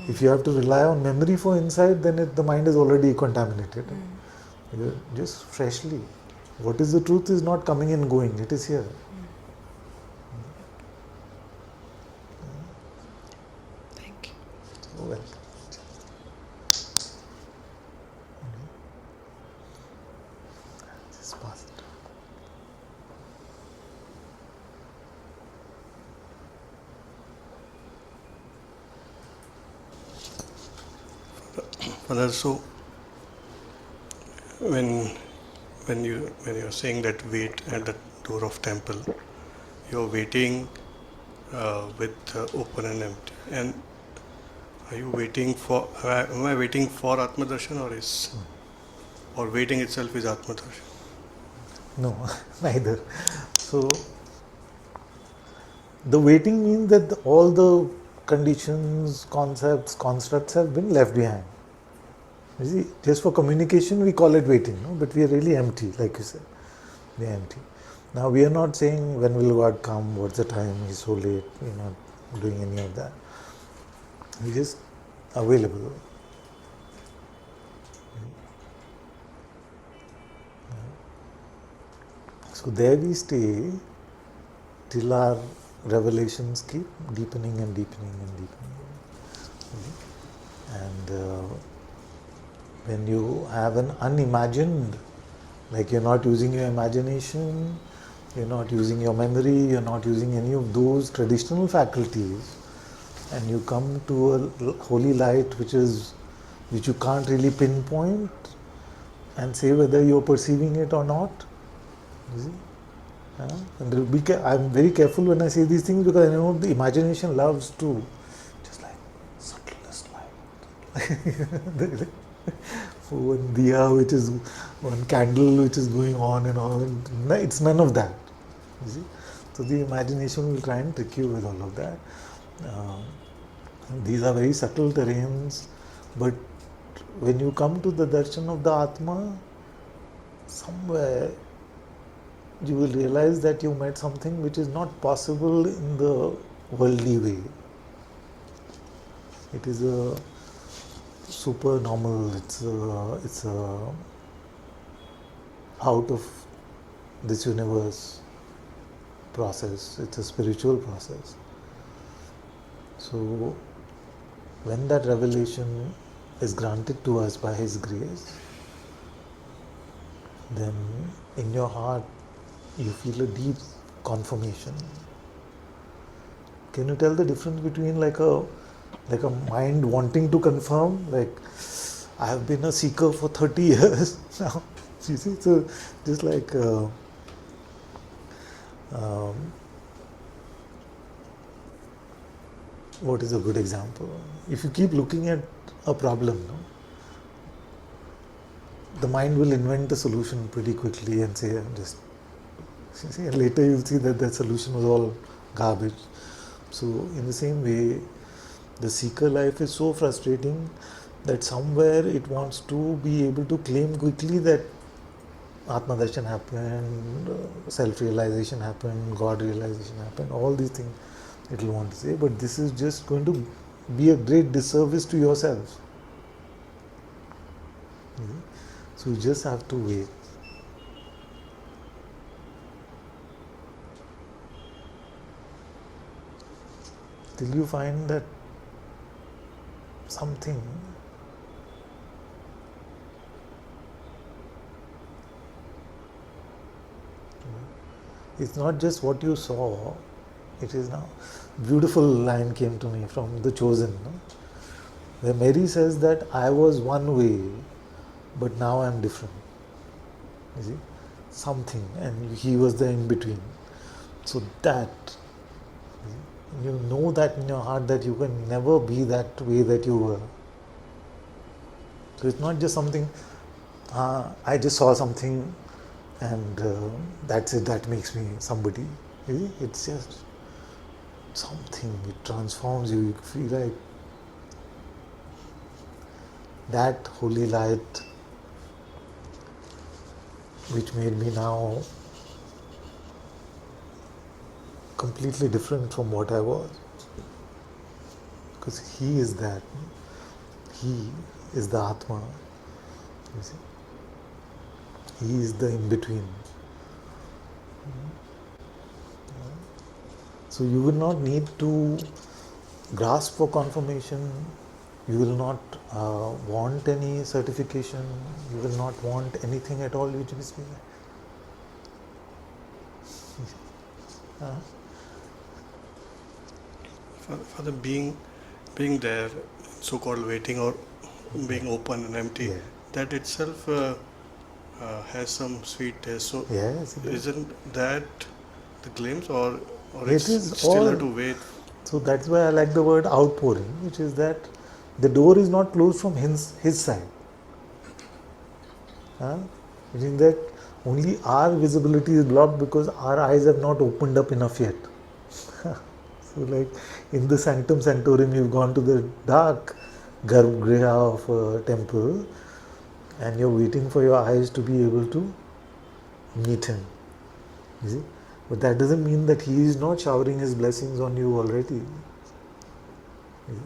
If you have to rely on memory for insight, then the mind is already contaminated. Just freshly. What is the truth is not coming and going, it is here. Thank you. So well. Just pass it. Father, so when you're saying that wait at the door of temple, you're waiting with open and empty. And are you waiting for? Am I waiting for Atma Darshan, or waiting itself is Atma Darshan? No, neither. So the waiting means that all the conditions, concepts, constructs have been left behind. You see, just for communication we call it waiting, no? But we are really empty, like you said. We are empty. Now we are not saying when will God come, what's the time, he's so late, we're not doing any of that. He's just available. So there we stay till our revelations keep deepening and deepening and deepening. And when you have an unimagined, like you're not using your imagination, you're not using your memory, you're not using any of those traditional faculties, and you come to a holy light which you can't really pinpoint and say whether you're perceiving it or not. You see? And I'm very careful when I say these things because I know the imagination loves to just like subtlest light. One diya which is one candle which is going on and on. It's none of that. You see? So the imagination will try and trick you with all of that. These are very subtle terrains, but when you come to the darshan of the Atma, somewhere you will realize that you met something which is not possible in the worldly way. It is a super normal, it's a out of this universe process, it's a spiritual process. So when that revelation is granted to us by His grace, then in your heart you feel a deep confirmation. Can you tell the difference between like a mind wanting to confirm, like I have been a seeker for 30 years now, you see, so just like what is a good example? If you keep looking at a problem, no, the mind will invent a solution pretty quickly and say, just see, and later you'll see that that solution was all garbage. So in the same way, the seeker life is so frustrating that somewhere it wants to be able to claim quickly that Atma Darshan happened, self-realization happened, God realization happened, all these things it will want to say, but this is just going to be a great disservice to yourself. So you just have to wait. Till you find that something it's not just what you saw, it is now. Beautiful line came to me from The Chosen, no? Where Mary says that I was one way, but now I am different. You see? Something, and he was the in between. So that You know that in your heart that you can never be that way that you were. So it's not just something, I just saw something and that's it, that makes me somebody. It's just something, it transforms you. You feel like that holy light which made me now completely different from what I was. Because he is that. He is the Atma. You see? He is the in-between. So you will not need to grasp for confirmation. You will not want any certification. You will not want anything at all. You just be like, Father, being there, so-called waiting or being open and empty, yeah. that itself has some sweet taste. So Yes, it is. isn't that the glimpse, or It it's is still all. have to wait? So that's why I like the word outpouring, which is that the door is not closed from his side. Which is that only our visibility is blocked because our eyes have not opened up enough yet. So like in the sanctum sanctorum, you've gone to the dark garbhagriha of a temple and you're waiting for your eyes to be able to meet him. You see? But that doesn't mean that he is not showering his blessings on you already.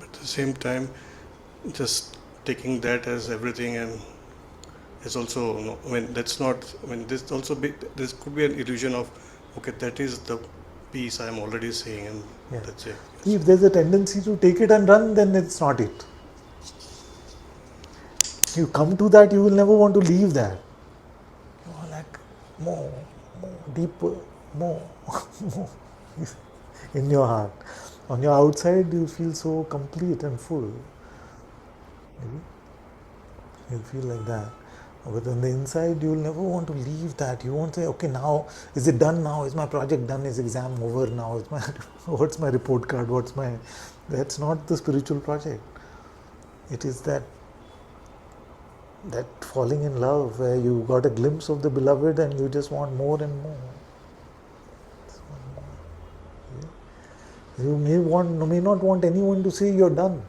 At the same time, just taking that as everything, and it's also, no, I mean, that's not, I mean, this could be an illusion of, okay, that is the peace I'm already seeing, and Yeah. that's it. See, if there's a tendency to take it and run, then it's not it. You come to that, you will never want to leave that. You are like more, deeper, more, more in your heart. On your outside, you feel so complete and full. You feel like that. But on the inside, you will never want to leave that. You won't say, okay, now, is it done now? Is my project done? Is exam over now? Is my, what's my report card? That's not the spiritual project. It is that falling in love where you got a glimpse of the beloved and you just want more and more. You may not want anyone to say you're done,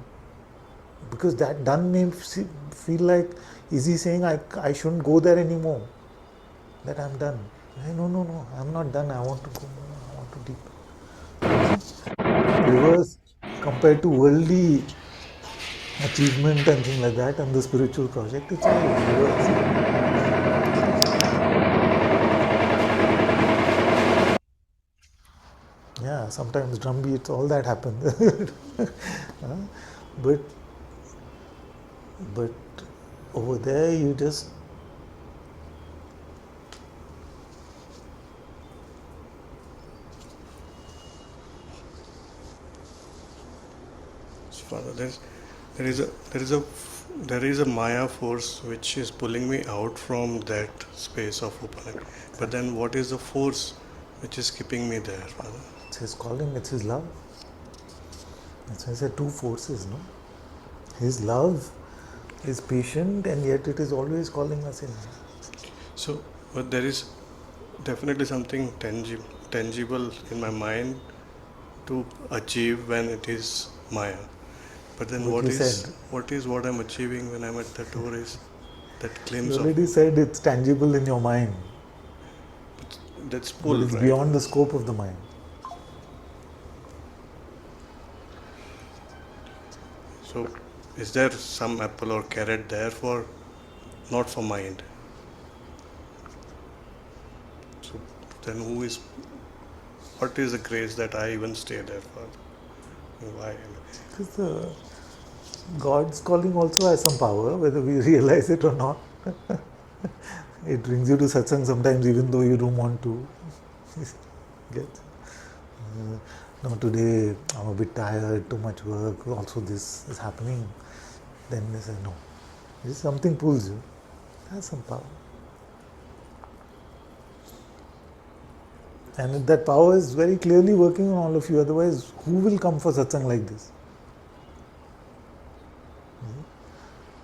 because that done may feel like, is he saying I shouldn't go there anymore, that I'm done? No, I'm not done. I want to go more. I want to deeper. Reverse compared to worldly achievement and things like that, and the spiritual project, it's all reverse. Yeah, sometimes drum beats, all that happens. but but over there you just Father, there is a there is a there is a Maya force which is pulling me out from that space of opening. But then, what is the force which is keeping me there, Father? it's his calling, it's his love. That's why I said two forces, no? His love is patient and yet it is always calling us in. So, but there is definitely something tangible in my mind to achieve when it is Maya. But then, What you said, what I'm achieving when I'm at the door is that you glimpse of already said it's tangible in your mind, that's but pull, it's right? beyond the scope of the mind. So, is there some apple or carrot there for not for mind? So then, what is the grace that I even stay there for? Why? Because God's calling also has some power, whether we realize it or not. It brings you to satsang sometimes, even though you don't want to. Get. No, today I'm a bit tired, too much work, also this is happening. Then they say, no. If something pulls you, it has some power. And that power is very clearly working on all of you. Otherwise, who will come for satsang like this?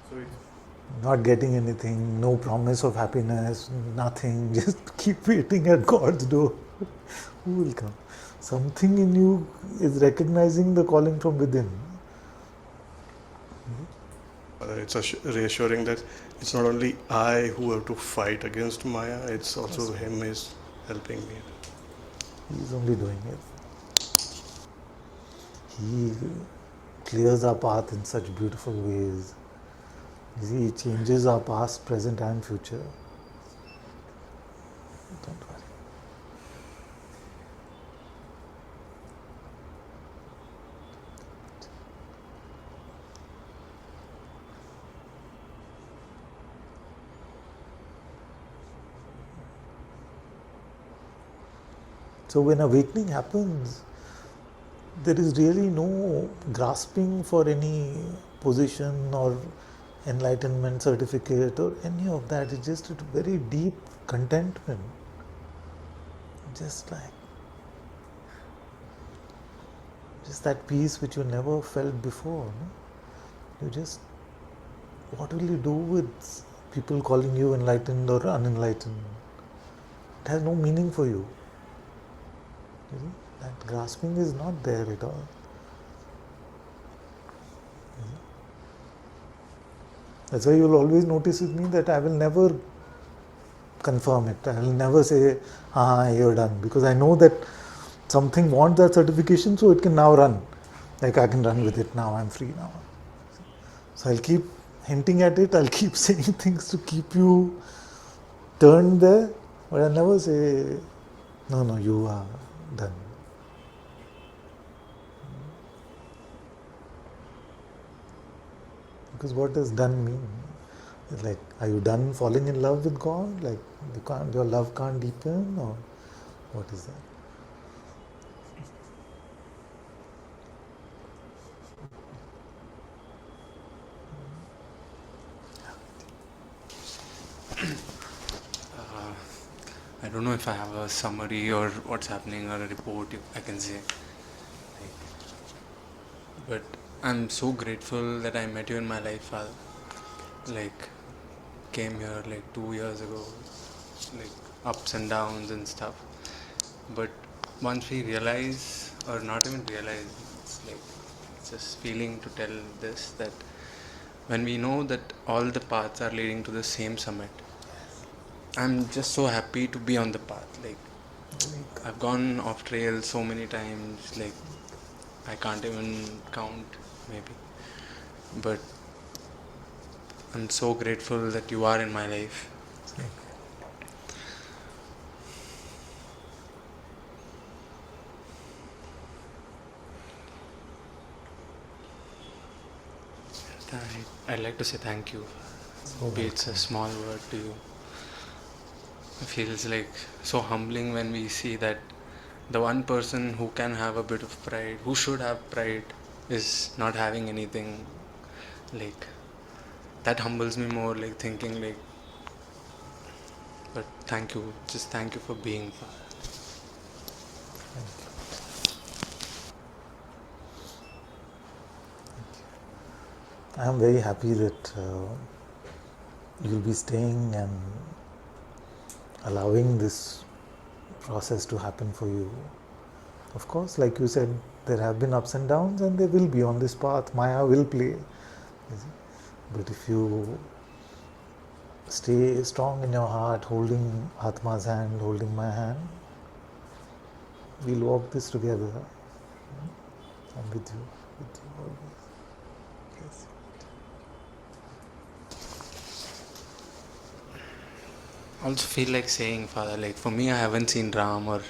So it's Not getting anything, no promise of happiness, nothing, just keep waiting at God's door. Who will come? Something in you is recognizing the calling from within. it's reassuring that it's not only I who have to fight against Maya, it's also him is helping me. He's only doing it. He clears our path in such beautiful ways. You see, he changes our past, present, and future. Don't worry. So when awakening happens, there is really no grasping for any position or enlightenment certificate or any of that. It's just a very deep contentment. Just that peace which you never felt before. No? You just, what will you do with people calling you enlightened or unenlightened? It has no meaning for you. You see? That grasping is not there at all. That's why you'll always notice with me that I will never confirm it. I will never say, you're done. Because I know that something wants that certification, so it can now run. Like I can run with it now, I'm free now. So I'll keep hinting at it, I'll keep saying things to keep you turned there, but I'll never say, no, you are done. Because what does done mean? It's like, are you done falling in love with God? Like your love can't deepen, or what is that? I don't know if I have a summary or what's happening or a report I can say. But I'm so grateful that I met you in my life, Father. Came here 2 years ago, ups and downs and stuff. But once we realize, or not even realize, it's just feeling to tell this, that when we know that all the paths are leading to the same summit, I'm just so happy to be on the path. I've gone off trail so many times, I can't even count maybe. But I'm so grateful that you are in my life. I'd like to say thank you. Maybe it's a small word to you. It feels so humbling when we see that the one person who can have a bit of pride, who should have pride, is not having anything. That humbles me more, thinking but thank you, just thank you for being. I am very happy that you'll be staying and allowing this process to happen for you. Of course, like you said, there have been ups and downs, and they will be on this path. Maya will play. But if you stay strong in your heart, holding Atma's hand, holding my hand, we'll walk this together. I'm with you always. Yes. Also feel like saying, Father, for me, I haven't seen Ram, or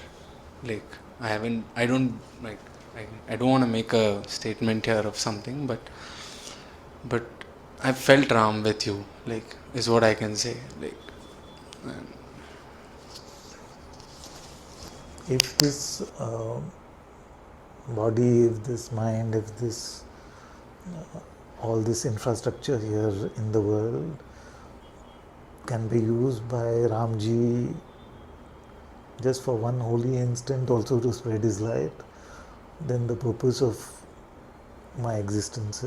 I don't want to make a statement here of something, but I felt Ram with you, is what I can say. If this body, if this mind, if this all this infrastructure here in the world can be used by Ramji just for one holy instant also to spread His light, then the purpose of my existence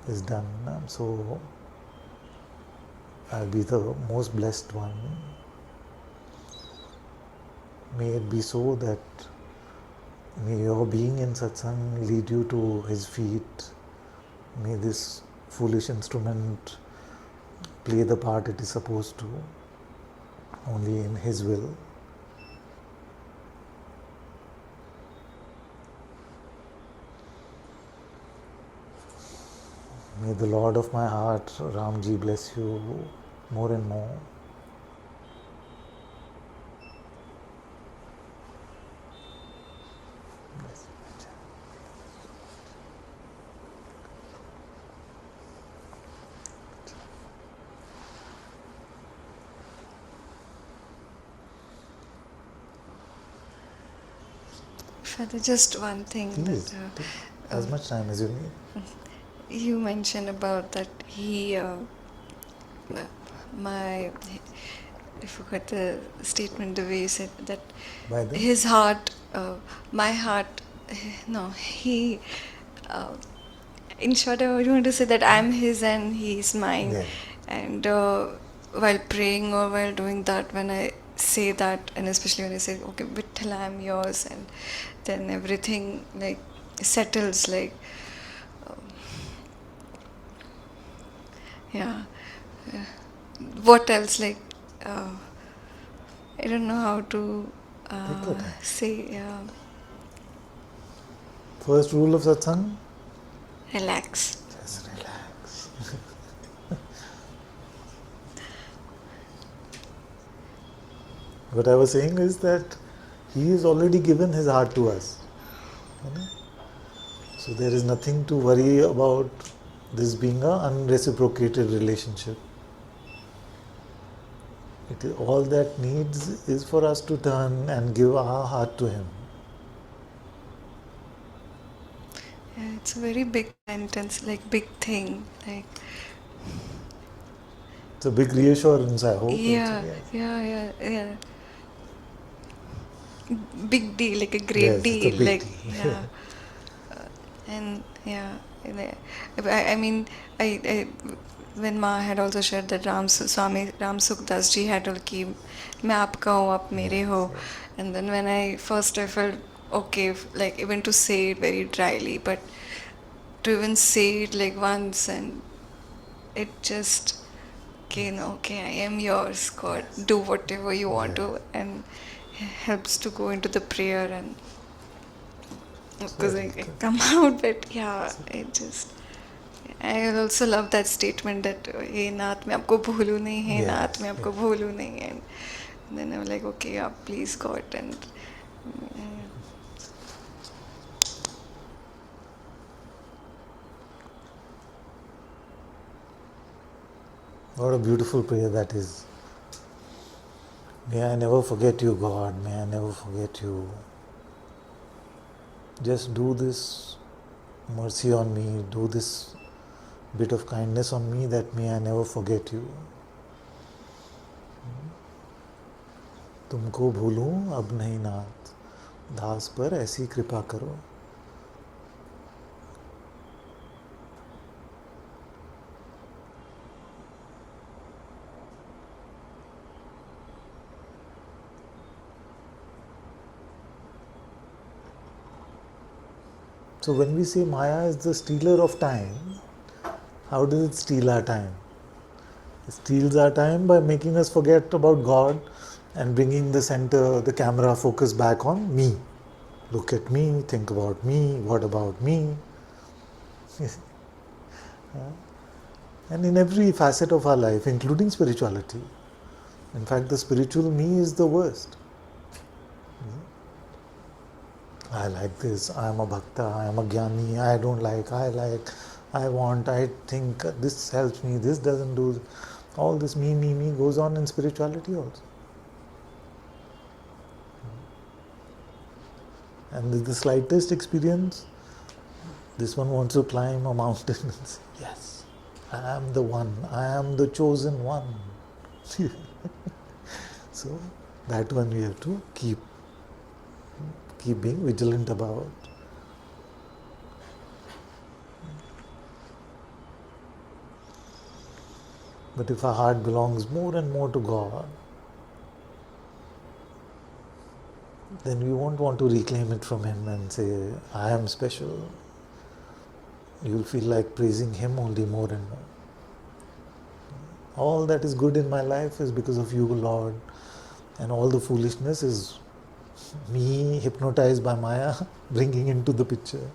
is done. So I'll be the most blessed one. May it be so that may your being in satsang lead you to His feet. May this foolish instrument play the part it is supposed to, only in His will. May the Lord of my heart, Ramji, bless you more and more. Father, just one thing. Please, That, take as much time as you need. you mentioned about that I forgot the statement, the way you said that By the his heart, my heart, no, he, uh, in short, I want to say that I'm his and he's mine. Yeah. And while praying or while doing that, when I say that, and especially when I say, okay, Vittal, I'm yours, and then everything like settles, like, um, yeah. uh, What else, like, I don't know how to Take your time. say, First rule of satsang, relax. just relax. What I was saying is that He has already given His heart to us. You know? So there is nothing to worry about this being an unreciprocated relationship. All that needs is for us to turn and give our heart to Him. Yeah, it's a very big sentence, like big thing, like It's a big reassurance, I hope. yeah, Yes. yeah. Big deal, like a great Yes, it's a deal, big like deal. yeah, and yeah, I mean, I when Ma had also shared that Swami Ram Sukdas ji had told कि मैं आपका हूँ आप मेरे हो, and then when I felt okay, like even to say it very dryly, but to even say it like once and it just okay, I am yours, God, do whatever you want to, and helps to go into the prayer and because I come out, but yeah, it just. I also love that statement that hey nath मैं आपको भूलूं नहीं, hey nath मैं आपको भूलूं नहीं, and then I'm like okay, yeah, please God, and What a beautiful prayer that is. May I never forget you, God. May I never forget you. Just do this mercy on me. Do this bit of kindness on me that may I never forget you. तुमको भूलूं अब नहीं नाथ, दास पर ऐसी कृपा करो. So when we say Maya is the stealer of time, how does it steal our time? It steals our time by making us forget about God and bringing the center, the camera focus back on me. Look at me, think about me, what about me? And in every facet of our life, including spirituality. In fact, the spiritual me is the worst. I like this, I am a bhakta, I am a jnani, I don't like, I want, I think, this helps me, this doesn't do. All this me goes on in spirituality also. And with the slightest experience, this one wants to climb a mountain and say, yes, I am the one, I am the chosen one. So That one we have to keep being vigilant about. But if our heart belongs more and more to God, then we won't want to reclaim it from Him and say, I am special. You'll feel like praising Him only more and more. All that is good in my life is because of you, Lord. And all the foolishness is me hypnotized by Maya bringing into the picture.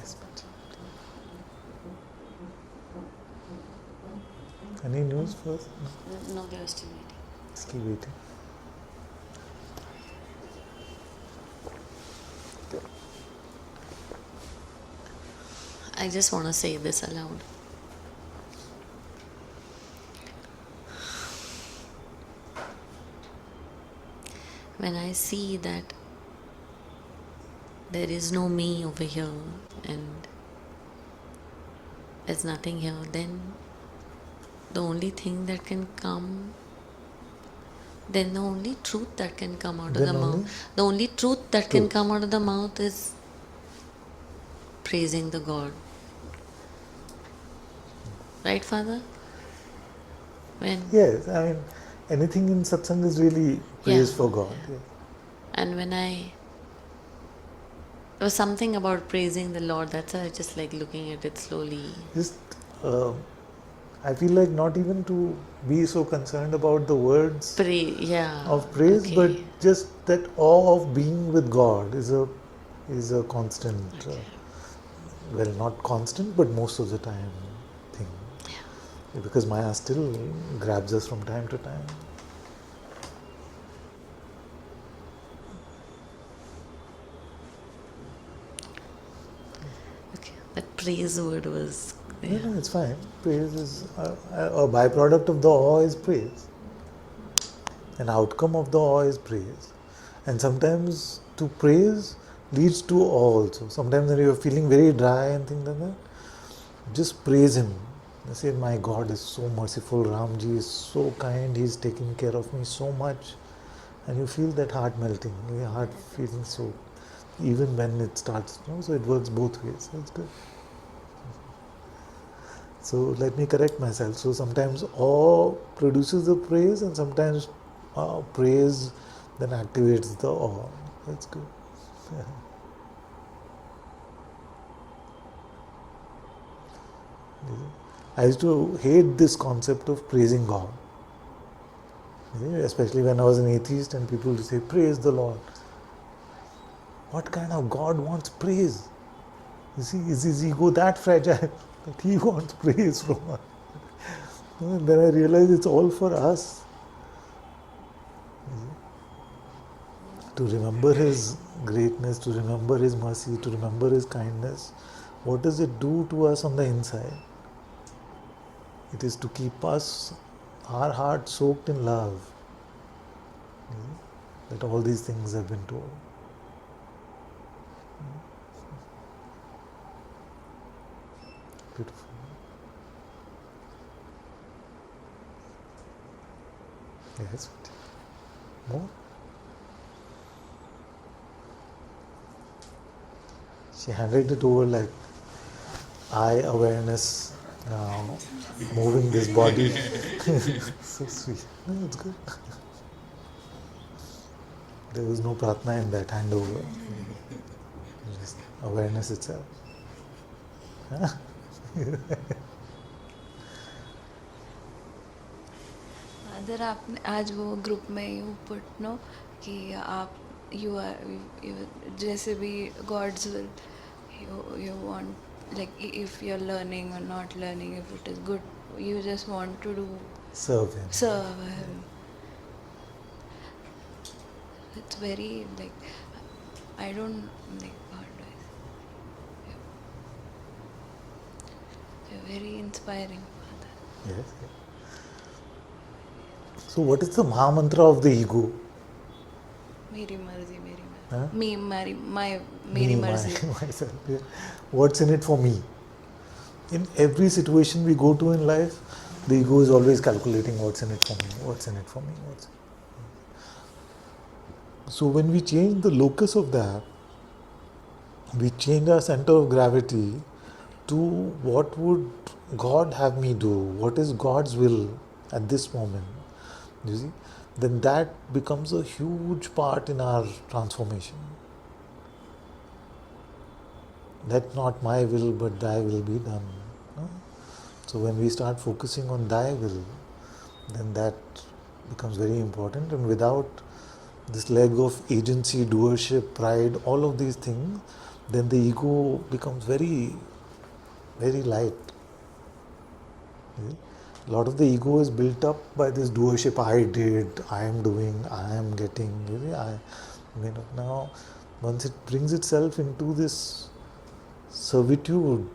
Yes, but any news first? No, they are still waiting. Still waiting. I just want to say this aloud. When I see that there is no me over here and there's nothing here, then the only thing that can come, then the only truth that can come out of the mouth, the only truth that can come out of the mouth is praising the God. Right, Father? Yes, I mean, anything in satsang is really praise for God. Yeah. And when there was something about praising the Lord, that's why I was just like looking at it slowly. Just, I feel like not even to be so concerned about the words of praise, but just that awe of being with God is a constant, well, not constant, but most of the time thing. Yeah. Because Maya still grabs us from time to time. Okay, that praise word was... No, it's fine. Praise is a byproduct of the awe is praise. An outcome of the awe is praise. And sometimes to praise leads to awe also. Sometimes when you're feeling very dry and things like that, just praise Him. I say, my God is so merciful, Ramji is so kind, He's taking care of me so much. And you feel that heart melting, your heart feeling so, even when it starts, so it works both ways. That's good. So let me correct myself. So sometimes awe produces the praise, and sometimes praise then activates the awe. That's good. Yeah. I used to hate this concept of praising God. Especially when I was an atheist and people would say, praise the Lord. What kind of God wants praise? You see, is his ego that fragile that he wants praise from us? And then I realized it's all for us. To remember his greatness, to remember his mercy, to remember his kindness. What does it do to us on the inside? It is to keep us, our heart soaked in love. That all these things have been told. Beautiful. Yes. More? She handed it over like eye awareness, moving this body. So sweet. No, it's good. There was no pratna in that handover. Just awareness itself. Other आपने आज वो group में you put no कि आप you are जैसे भी god's will you want like if you're learning or not learning, if it is good, you just want to do Serve him. serve him. It's very like I don't like how do I say? You're very inspiring, Father. Yes. So what is the Maha Mantra of the ego? मेरी मर्जी मेरी Huh? मर्जी me मेरी मर्जी. Myself. Yeah. What's in it for me? In every situation we go to in life, the ego is always calculating what's in it for me, what's in it for me. So when we change the locus of that, we change our center of gravity to what would God have me do, what is God's will at this moment, you see, then that becomes a huge part in our transformation. That not my will but thy will be done. No? So when we start focusing on thy will, then that becomes very important, and without this leg of agency, doership, pride, all of these things, then the ego becomes very, very light. A lot of the ego is built up by this doership. I did, I am doing, I am getting. Now, once it brings itself into this servitude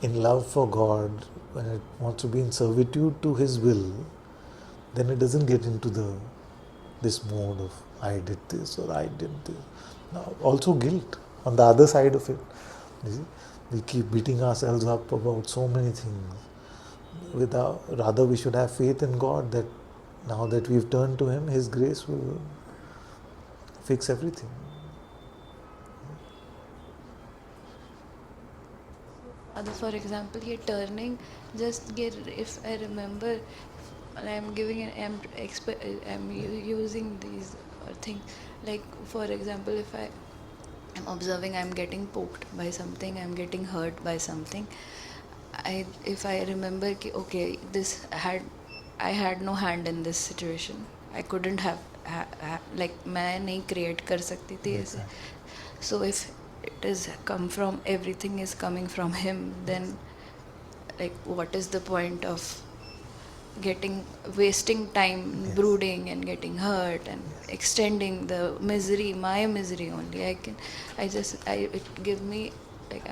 in love for God, when it wants to be in servitude to His will, then it doesn't get into this mode of I did this or I did this. Now, also guilt on the other side of it. You see? We keep beating ourselves up about so many things. Rather, we should have faith in God that now that we've turned to Him, His grace will fix everything. Other, for example, ये turning, just get, if I remember, I'm using these things, like for example, if I'm observing, I'm getting poked by something, I'm getting hurt by something. If I remember कि okay, I had no hand in this situation. I couldn't have like मैं नहीं create कर सकती थी ऐसे. So if it is come from, everything is coming from him, then like what is the point of wasting time brooding and getting hurt and extending the misery, my misery only. It gives me like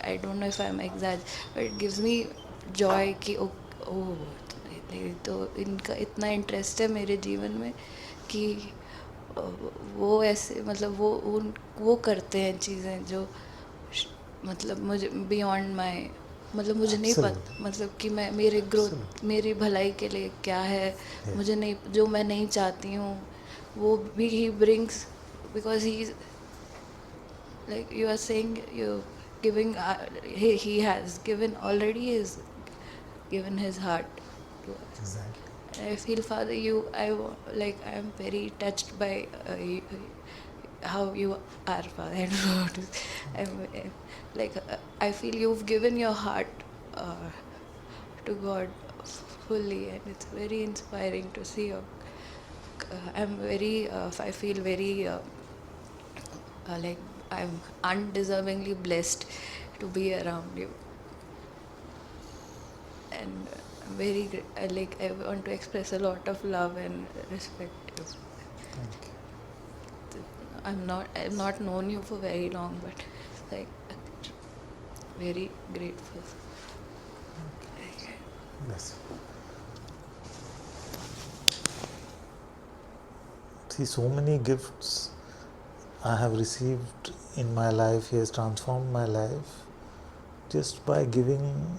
I don't know if I'm exaggerating, but it gives me joy कि तो इनका इतना interest है मेरे जीवन में कि वो ऐसे मतलब वो करते हैं चीज़ें जो मतलब मुझे बियॉन्ड माय, मतलब मुझे नहीं पता, मतलब कि मैं मेरे ग्रोथ, मेरी भलाई के लिए क्या है, मुझे नहीं, जो मैं नहीं चाहती हूँ वो भी he brings, because he like you are saying, you giving he has given already, is given his heart to us. Exactly. I feel, Father, I am very touched by how you are, Father. I don't know how to. I feel you've given your heart to God fully, and it's very inspiring to see. I feel very like I'm undeservingly blessed to be around you, and I'm very like I want to express a lot of love and respect to you. Thank you. I've not known you for very long, but like very grateful. Bless you. See, so many gifts I have received in my life. He has transformed my life just by giving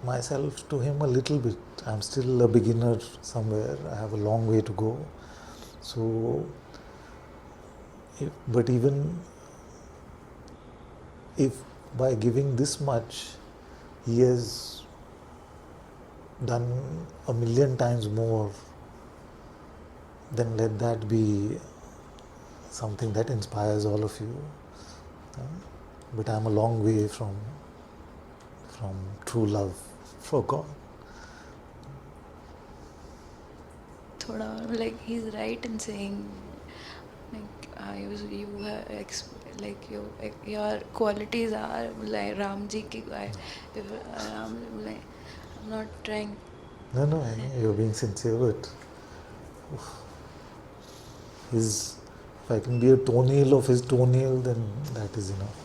myself to Him a little bit. I'm still a beginner somewhere. I have a long way to go. So, but even if by giving this much, He has done a million times more, then let that be something that inspires all of you. But I'm a long way from true love for God. Thoda like he's right in saying like like your qualities are like Ram ji ki if like I'm not trying. No, I know you're being sincere, but if I can be a toenail of His toenail, then that is enough.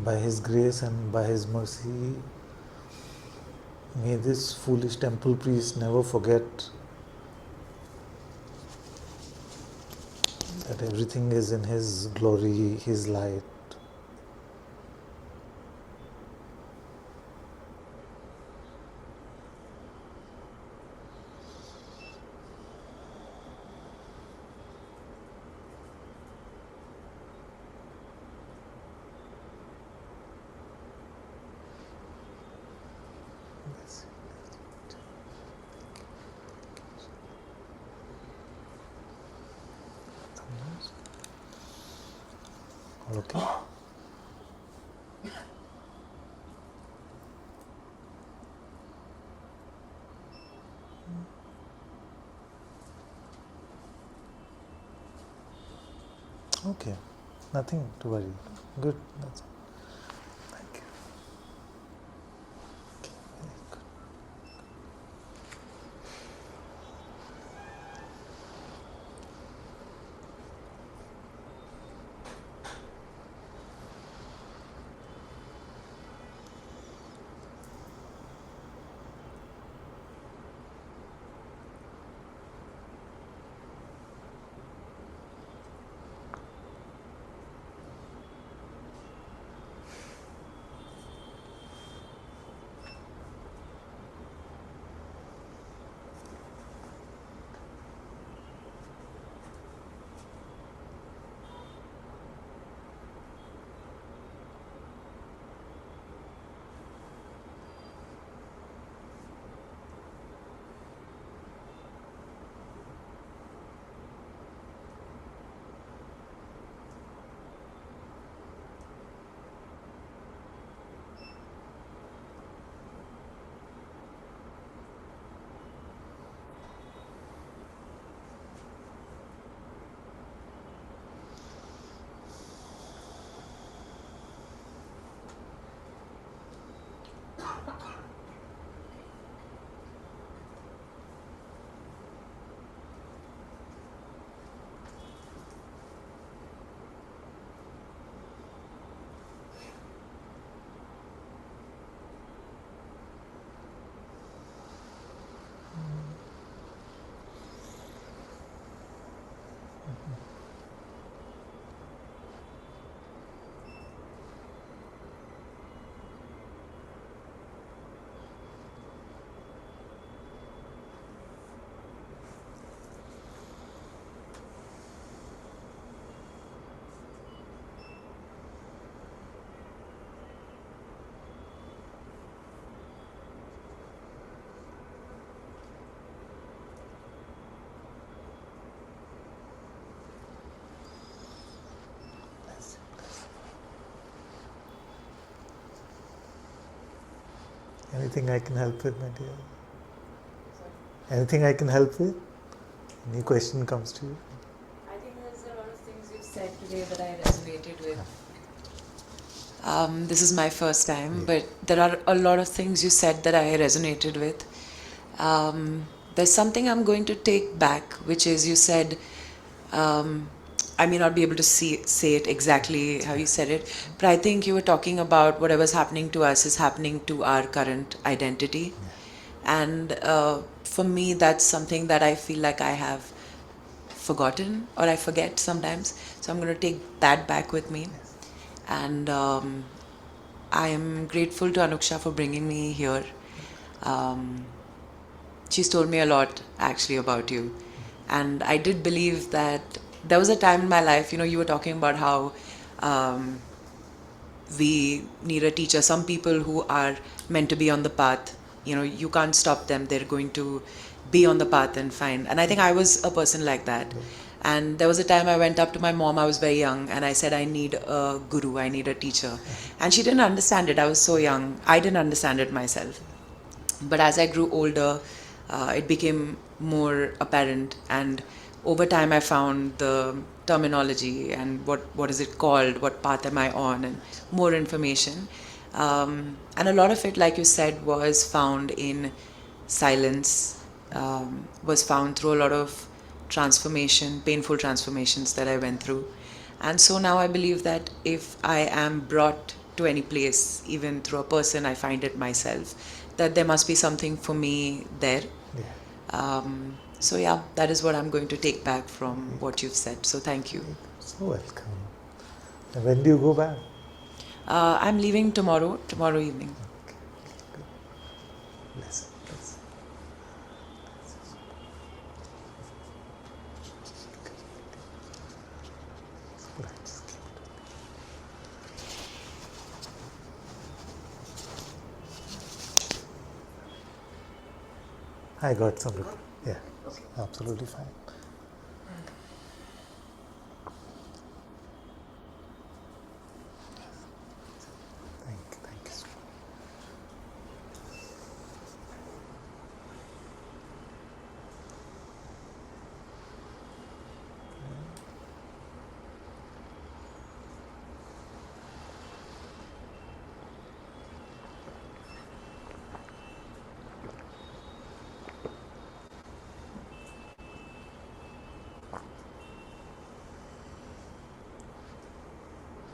By His grace and by His mercy, may this foolish temple priest never forget that everything is in His glory, His light. All okay? Okay, nothing to worry. Good, that's all. Thank you. Very good. Anything I can help with, my dear? Anything I can help with? Any question comes to you? I think there's a lot of things you've said today that I resonated with. This is my first time, but there are a lot of things you said that I resonated with. There's something I'm going to take back, which is you said, I may not be able to say it exactly how you said it, but I think you were talking about whatever's happening to us is happening to our current identity. And for me, that's something that I feel like I have forgotten, or I forget sometimes. So I'm going to take that back with me. And I am grateful to Anuksha for bringing me here. She's told me a lot actually about you. And I did believe that there was a time in my life, you were talking about how we need a teacher. Some people who are meant to be on the path, you can't stop them. They're going to be on the path and find. And I think I was a person like that. And there was a time I went up to my mom, I was very young, and I said, I need a guru, I need a teacher. And she didn't understand it. I was so young. I didn't understand it myself. But as I grew older, it became more apparent. And over time, I found the terminology and what is it called, what path am I on, and more information. And a lot of it, like you said, was found in silence, was found through a lot of transformation, painful transformations that I went through. And so now I believe that if I am brought to any place, even through a person, I find it myself, that there must be something for me there. So yeah, that is what I'm going to take back from what you've said. So thank you. So welcome. And when do you go back? I'm leaving tomorrow evening. Bless. I got some. Yeah, absolutely fine. Thank you so much.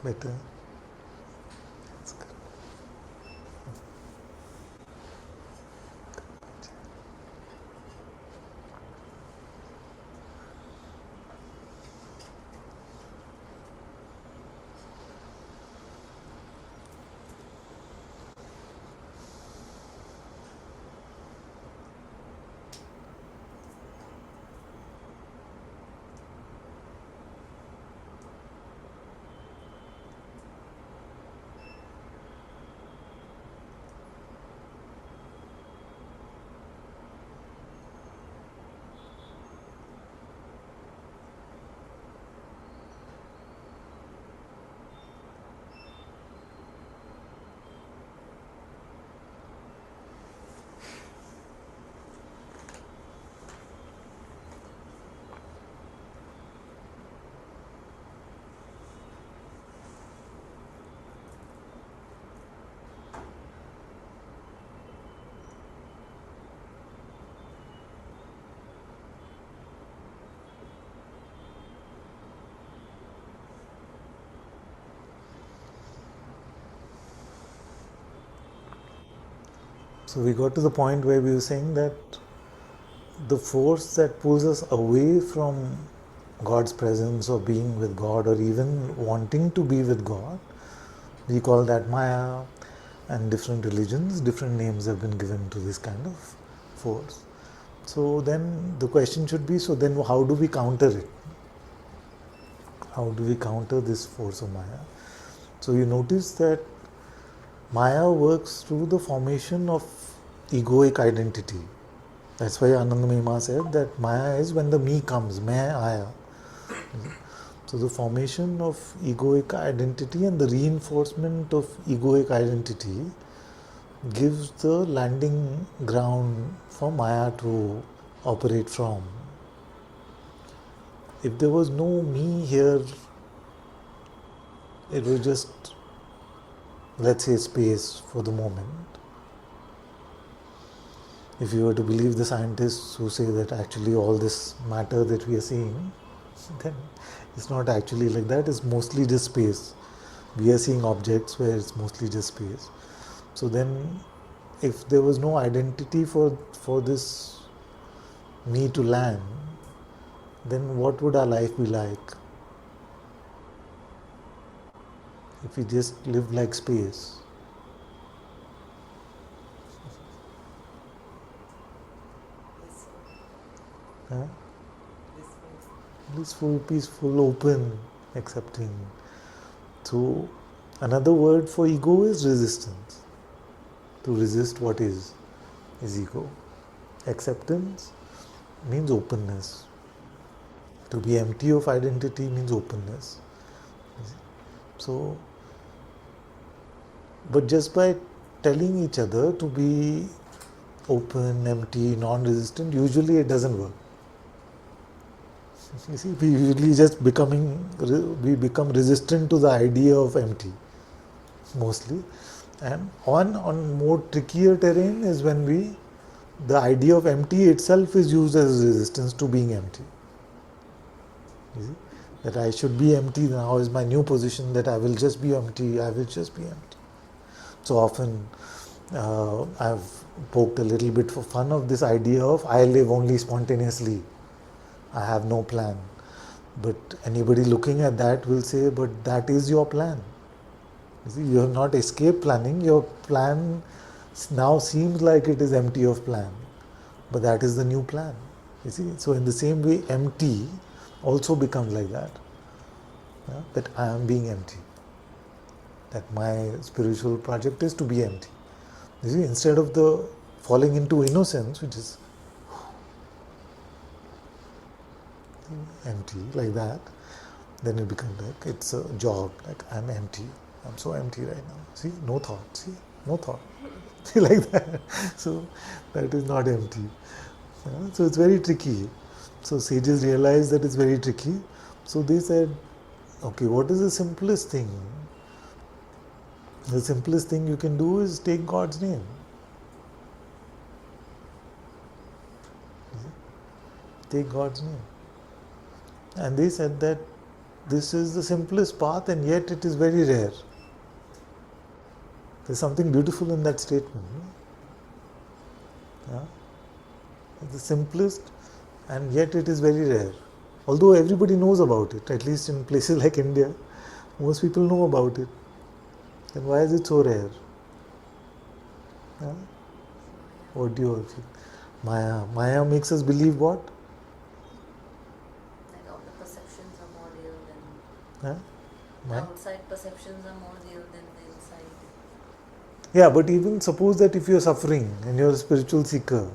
Better. That's good. So we got to the point where we were saying that the force that pulls us away from God's presence or being with God or even wanting to be with God, we call that Maya, and different religions, different names have been given to this kind of force. So then the question should be, so then how do we counter it? How do we counter this force of Maya? So you notice that Maya works through the formation of egoic identity. That's why Ananda said that Maya is when the me comes, Maya Aya. So the formation of egoic identity and the reinforcement of egoic identity gives the landing ground for Maya to operate from. If there was no me here, it was just, let's say, space for the moment. If you were to believe the scientists who say that actually all this matter that we are seeing, then it's not actually like that, it's mostly just space. We are seeing objects where it's mostly just space. So then, if there was no identity for this me to land, then what would our life be like? If we just lived like space. Huh? Blissful, peaceful, open, accepting. So, another word for ego is resistance. To resist what is ego. Acceptance means openness. To be empty of identity means openness. So, but just by telling each other to be open, empty, non-resistant, usually it doesn't work. You see, we usually just we become resistant to the idea of empty, mostly. And on more trickier terrain is when the idea of empty itself is used as resistance to being empty. You see? That I should be empty, now is my new position, that I will just be empty, I will just be empty. So often I've poked a little bit for fun of this idea of I live only spontaneously, I have no plan. But anybody looking at that will say, but that is your plan. You see, you have not escaped planning, your plan now seems like it is empty of plan, but that is the new plan. You see, so in the same way, empty also becomes like that. Yeah? That I am being empty. That my spiritual project is to be empty. You see, instead of the falling into innocence, which is empty like that, then it becomes like it's a job, like I'm empty, I'm so empty right now. See, no thought, see, no thought. See, like that. So that is not empty. Yeah? So it's very tricky. So sages realized that it's very tricky. So they said, okay, what is the simplest thing? The simplest thing you can do is take God's name. Take God's name. And they said that this is the simplest path and yet it is very rare. There's something beautiful in that statement. No? Yeah? It's the simplest and yet it is very rare. Although everybody knows about it, at least in places like India, most people know about it. Then why is it so rare? Yeah? What do you all feel? Maya. Maya makes us believe what? That all the perceptions are more real than Yeah? the Maya? outside perceptions are more real than the inside. Yeah, but even suppose that if you're suffering and you're a spiritual seeker,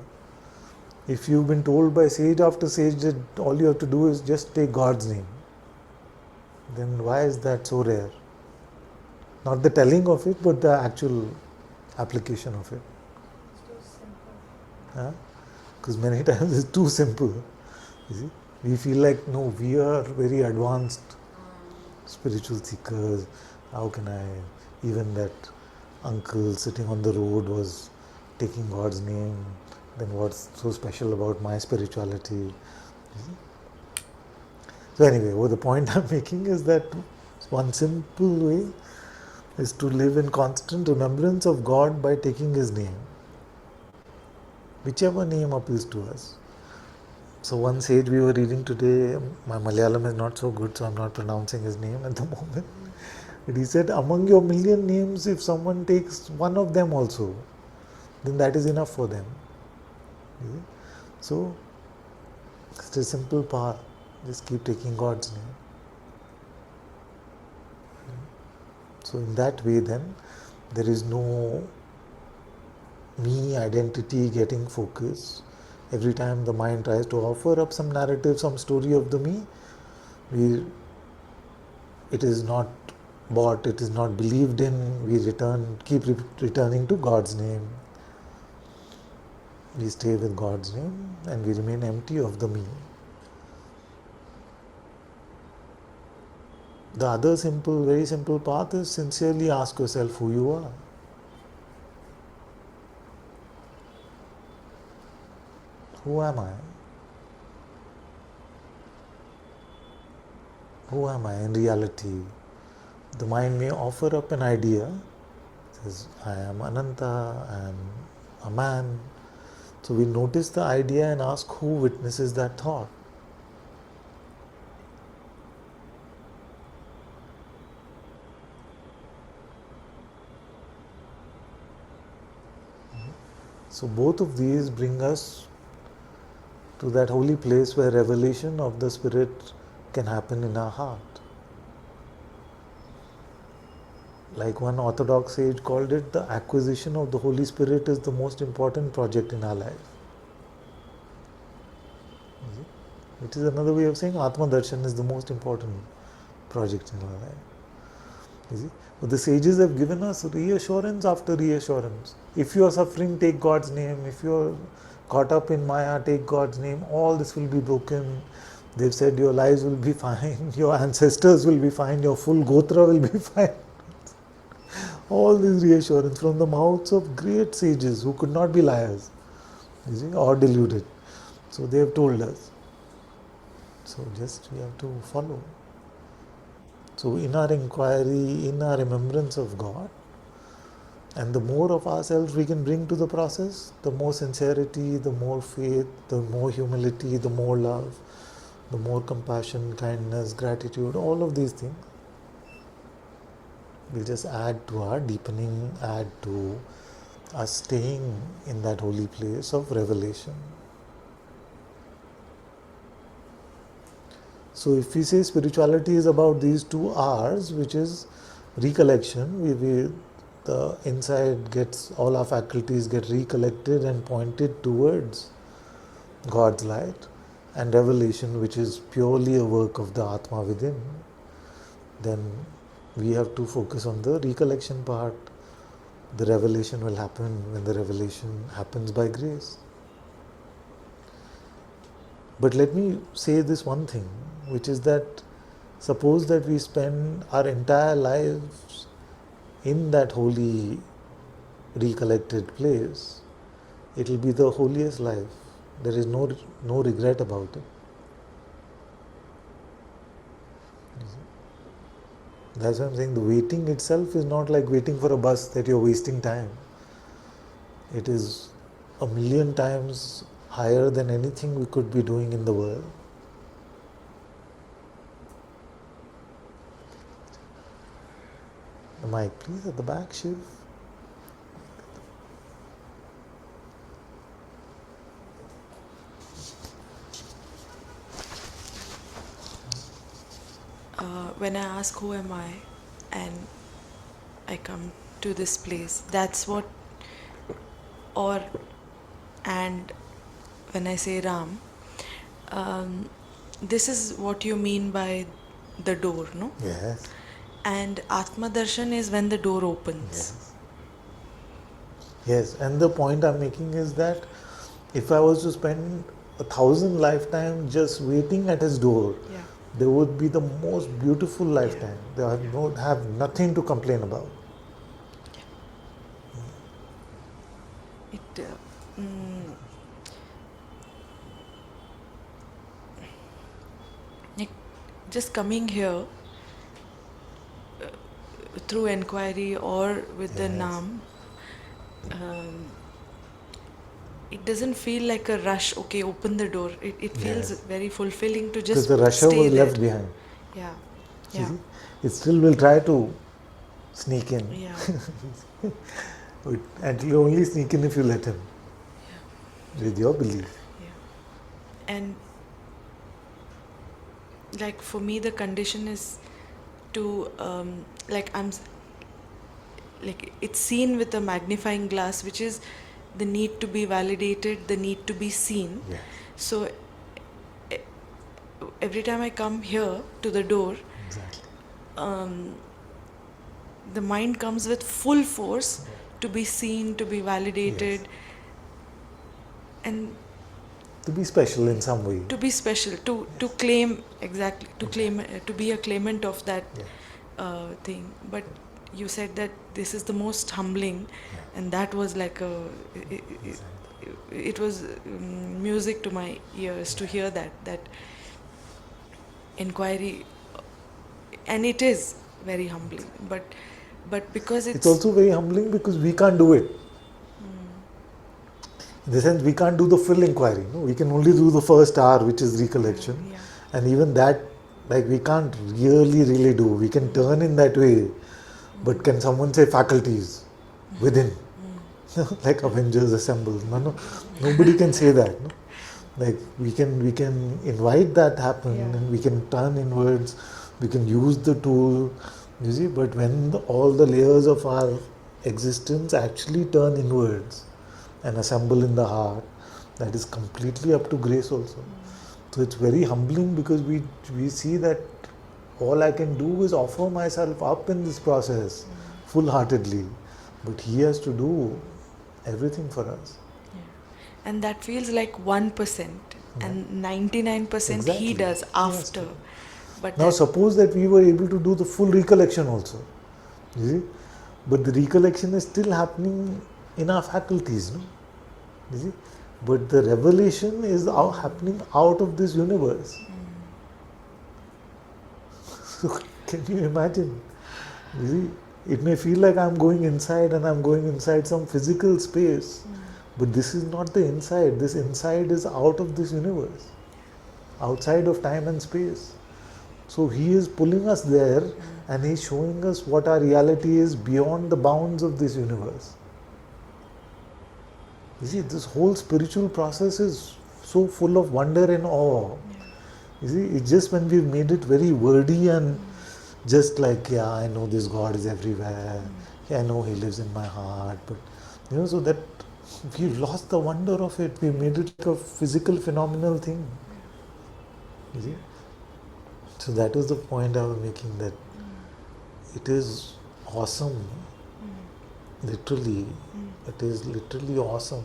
if you've been told by sage after sage that all you have to do is just take God's name, then why is that so rare? Not the telling of it, but the actual application of it. It's too simple. Because many times it's too simple. You see, we feel like, no, we are very advanced spiritual seekers. How can I? Even that uncle sitting on the road was taking God's name. Then what's so special about my spirituality? You see? So anyway, what the point I'm making is that one simple way is to live in constant remembrance of God by taking His name. Whichever name appeals to us. So one sage we were reading today, my Malayalam is not so good, so I'm not pronouncing his name at the moment. But he said, among your million names, if someone takes one of them also, then that is enough for them. You see? So, it's a simple path. Just keep taking God's name. So in that way then, there is no me identity getting focus. Every time the mind tries to offer up some narrative, some story of the me, it is not bought, it is not believed in, we keep returning to God's name. We stay with God's name and we remain empty of the me. The other very simple path is sincerely ask yourself who you are. Who am I? Who am I in reality? The mind may offer up an idea, says, I am Ananta, I am a man. So we notice the idea and ask who witnesses that thought. So both of these bring us to that holy place where revelation of the Spirit can happen in our heart. Like one Orthodox sage called it, the acquisition of the Holy Spirit is the most important project in our life. It is another way of saying Atma Darshan is the most important project in our life. You see? But the sages have given us reassurance after reassurance. If you are suffering, take God's name. If you are caught up in Maya, take God's name. All this will be broken. They've said your lives will be fine, your ancestors will be fine, your full Gotra will be fine. All this reassurance from the mouths of great sages who could not be liars, you see, or deluded. So they have told us. So just we have to follow. So in our inquiry, in our remembrance of God, and the more of ourselves we can bring to the process, the more sincerity, the more faith, the more humility, the more love, the more compassion, kindness, gratitude, all of these things will just add to our deepening, add to us staying in that holy place of revelation. So if we say spirituality is about these 2 R's, which is recollection, the inside gets, all our faculties get recollected and pointed towards God's light, and revelation, which is purely a work of the Atma within, then we have to focus on the recollection part. The revelation will happen when the revelation happens by grace. But let me say this one thing, which is that suppose that we spend our entire lives in that holy recollected place, it will be the holiest life. There is no regret about it. That's why I'm saying the waiting itself is not like waiting for a bus that you're wasting time. It is 1,000,000 times higher than anything we could be doing in the world. The mic, please, at the back, Shiv. When I ask who am I and I come to this place, that's what, and when I say Ram, this is what you mean by the door, no? Yes. And Atma Darshan is when the door opens. Yes, and the point I'm making is that if I was to spend 1,000 lifetimes just waiting at his door, there would be the most beautiful lifetime. I would have nothing to complain about. Just coming here through inquiry or with the Naam, it doesn't feel like a rush, okay, open the door. It feels very fulfilling to just because the rusher stay was there. left behind. Yeah. You see? It still will try to sneak in. Yeah. And he'll only sneak in if you let him. With your belief. Yeah. And like for me the condition is to it's seen with a magnifying glass, which is the need to be validated, the need to be seen. Yes. So every time I come here to the door, Exactly. the mind comes with full force to be seen, to be validated, Yes. and To be special in some way. to be special, to claim, exactly, to claim, to be a claimant of that Yeah. thing. But you said that this is the most humbling, and that was like it was music to my ears to hear that inquiry, and it is very humbling. But because It's also very humbling because we can't do it. In the sense, we can't do the full inquiry. No? We can only do the first hour, which is recollection. Yeah. And even that, like, we can't really do. We can turn in that way. But can someone say faculties within? Like Avengers assemble. Nobody can say that. No? Like we can invite that happen, and we can turn inwards. We can use the tool. You see, but when all the layers of our existence actually turn inwards and assemble in the heart, that is completely up to grace also. So it's very humbling because we see that all I can do is offer myself up in this process full-heartedly, but he has to do everything for us. And that feels like 1%, and 99% he Exactly. does after. Yes. But Now suppose that we were able to do the full recollection also, you see, but the recollection is still happening in our faculties, no? You see, but the revelation is happening out of this universe. So can you imagine? You see, it may feel like I'm going inside and I'm going inside some physical space, but this is not the inside. This inside is out of this universe, outside of time and space. So he is pulling us there, and he's showing us what our reality is beyond the bounds of this universe. You see, this whole spiritual process is so full of wonder and awe. You see, it's just when we've made it very wordy and just like, yeah, I know this God is everywhere. Yeah, I know He lives in my heart. But, so that we've lost the wonder of it. We made it like a physical, phenomenal thing. You see? So that was the point I was making, that it is awesome. Literally, it is literally awesome.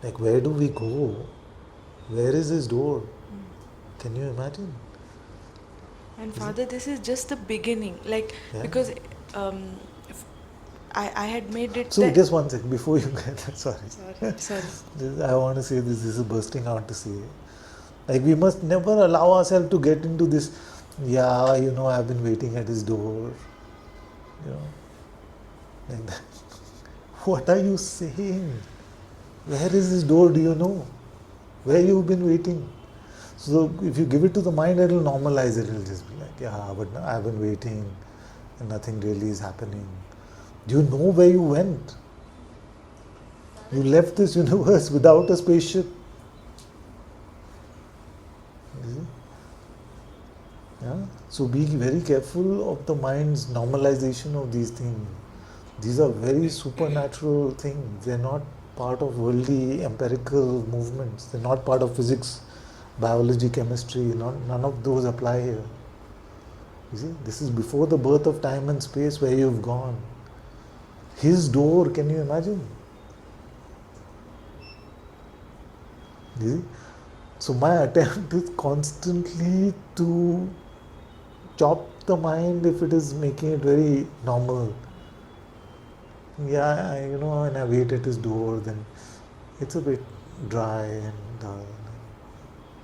Like, where do we go? Where is His door? Can you imagine? And Father, this is just the beginning. Like, because if I had made it. So just one second before you get that. Sorry. Sorry. I want to say this is bursting out to say. Like, we must never allow ourselves to get into this, I've been waiting at His door. Like that. What are you saying? Where is His door? Do you know? Where you've been waiting? So if you give it to the mind, it will normalize it. It will just be like, but I've been waiting and nothing really is happening. Do you know where you went? You left this universe without a spaceship. Yeah? So be very careful of the mind's normalization of these things. These are very supernatural things. They're not part of worldly empirical movements. They're not part of physics, biology, chemistry. None of those apply here. You see, this is before the birth of time and space where you've gone. His door, can you imagine? You see? So my attempt is constantly to chop the mind if it is making it very normal. Yeah, when I wait at His door, then it's a bit dry and dull.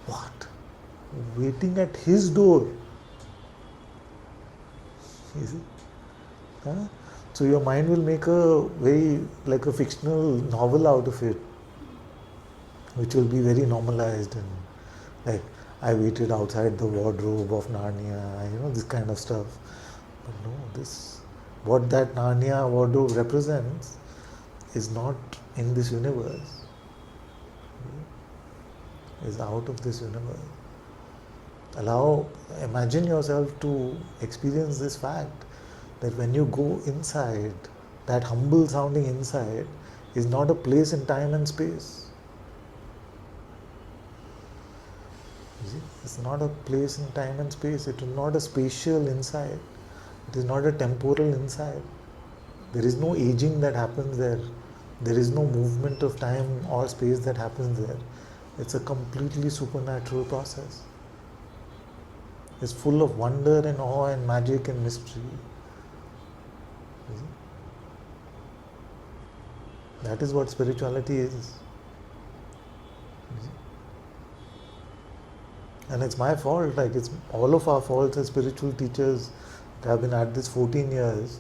What? Waiting at His door? You see? Huh? So your mind will make a very, like a fictional novel out of it, which will be very normalized, and like, I waited outside the wardrobe of Narnia, this kind of stuff. But no, what that Narnia wardrobe represents is not in this universe. Is out of this universe. Imagine yourself to experience this fact that when you go inside, that humble sounding inside is not a place in time and space. You see? It's not a place in time and space. It is not a spatial insight. It is not a temporal insight. There is no aging that happens there. There is no movement of time or space that happens there. It's a completely supernatural process. It's full of wonder and awe and magic and mystery. You see? That is what spirituality is. You see? And it's my fault, like it's all of our faults as spiritual teachers. I've been at this 14 years,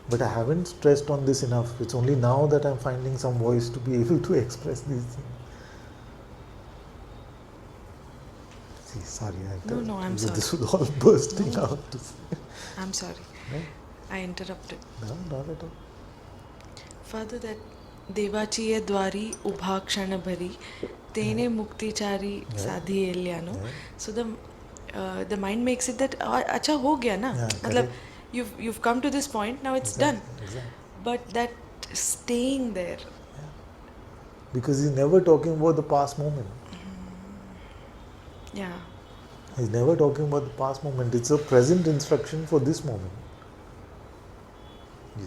but I haven't stressed on this enough. It's only now that I'm finding some voice to be able to express these things. See, sorry, No, I'm sorry. this was all bursting out. I'm sorry. No? I interrupted. No, not at all. Father, that देवाची द्वारी उभा क्षण भरी तेने मुक्तिचारी साधी एल्यानो. So the mind makes it that अच्छा हो गया ना, मतलब you've come to this point, now it's done. Exactly. But that staying there. Because he's never talking about the past moment. Yeah. He's never talking about the past moment. It's a present instruction for this moment. Yeah.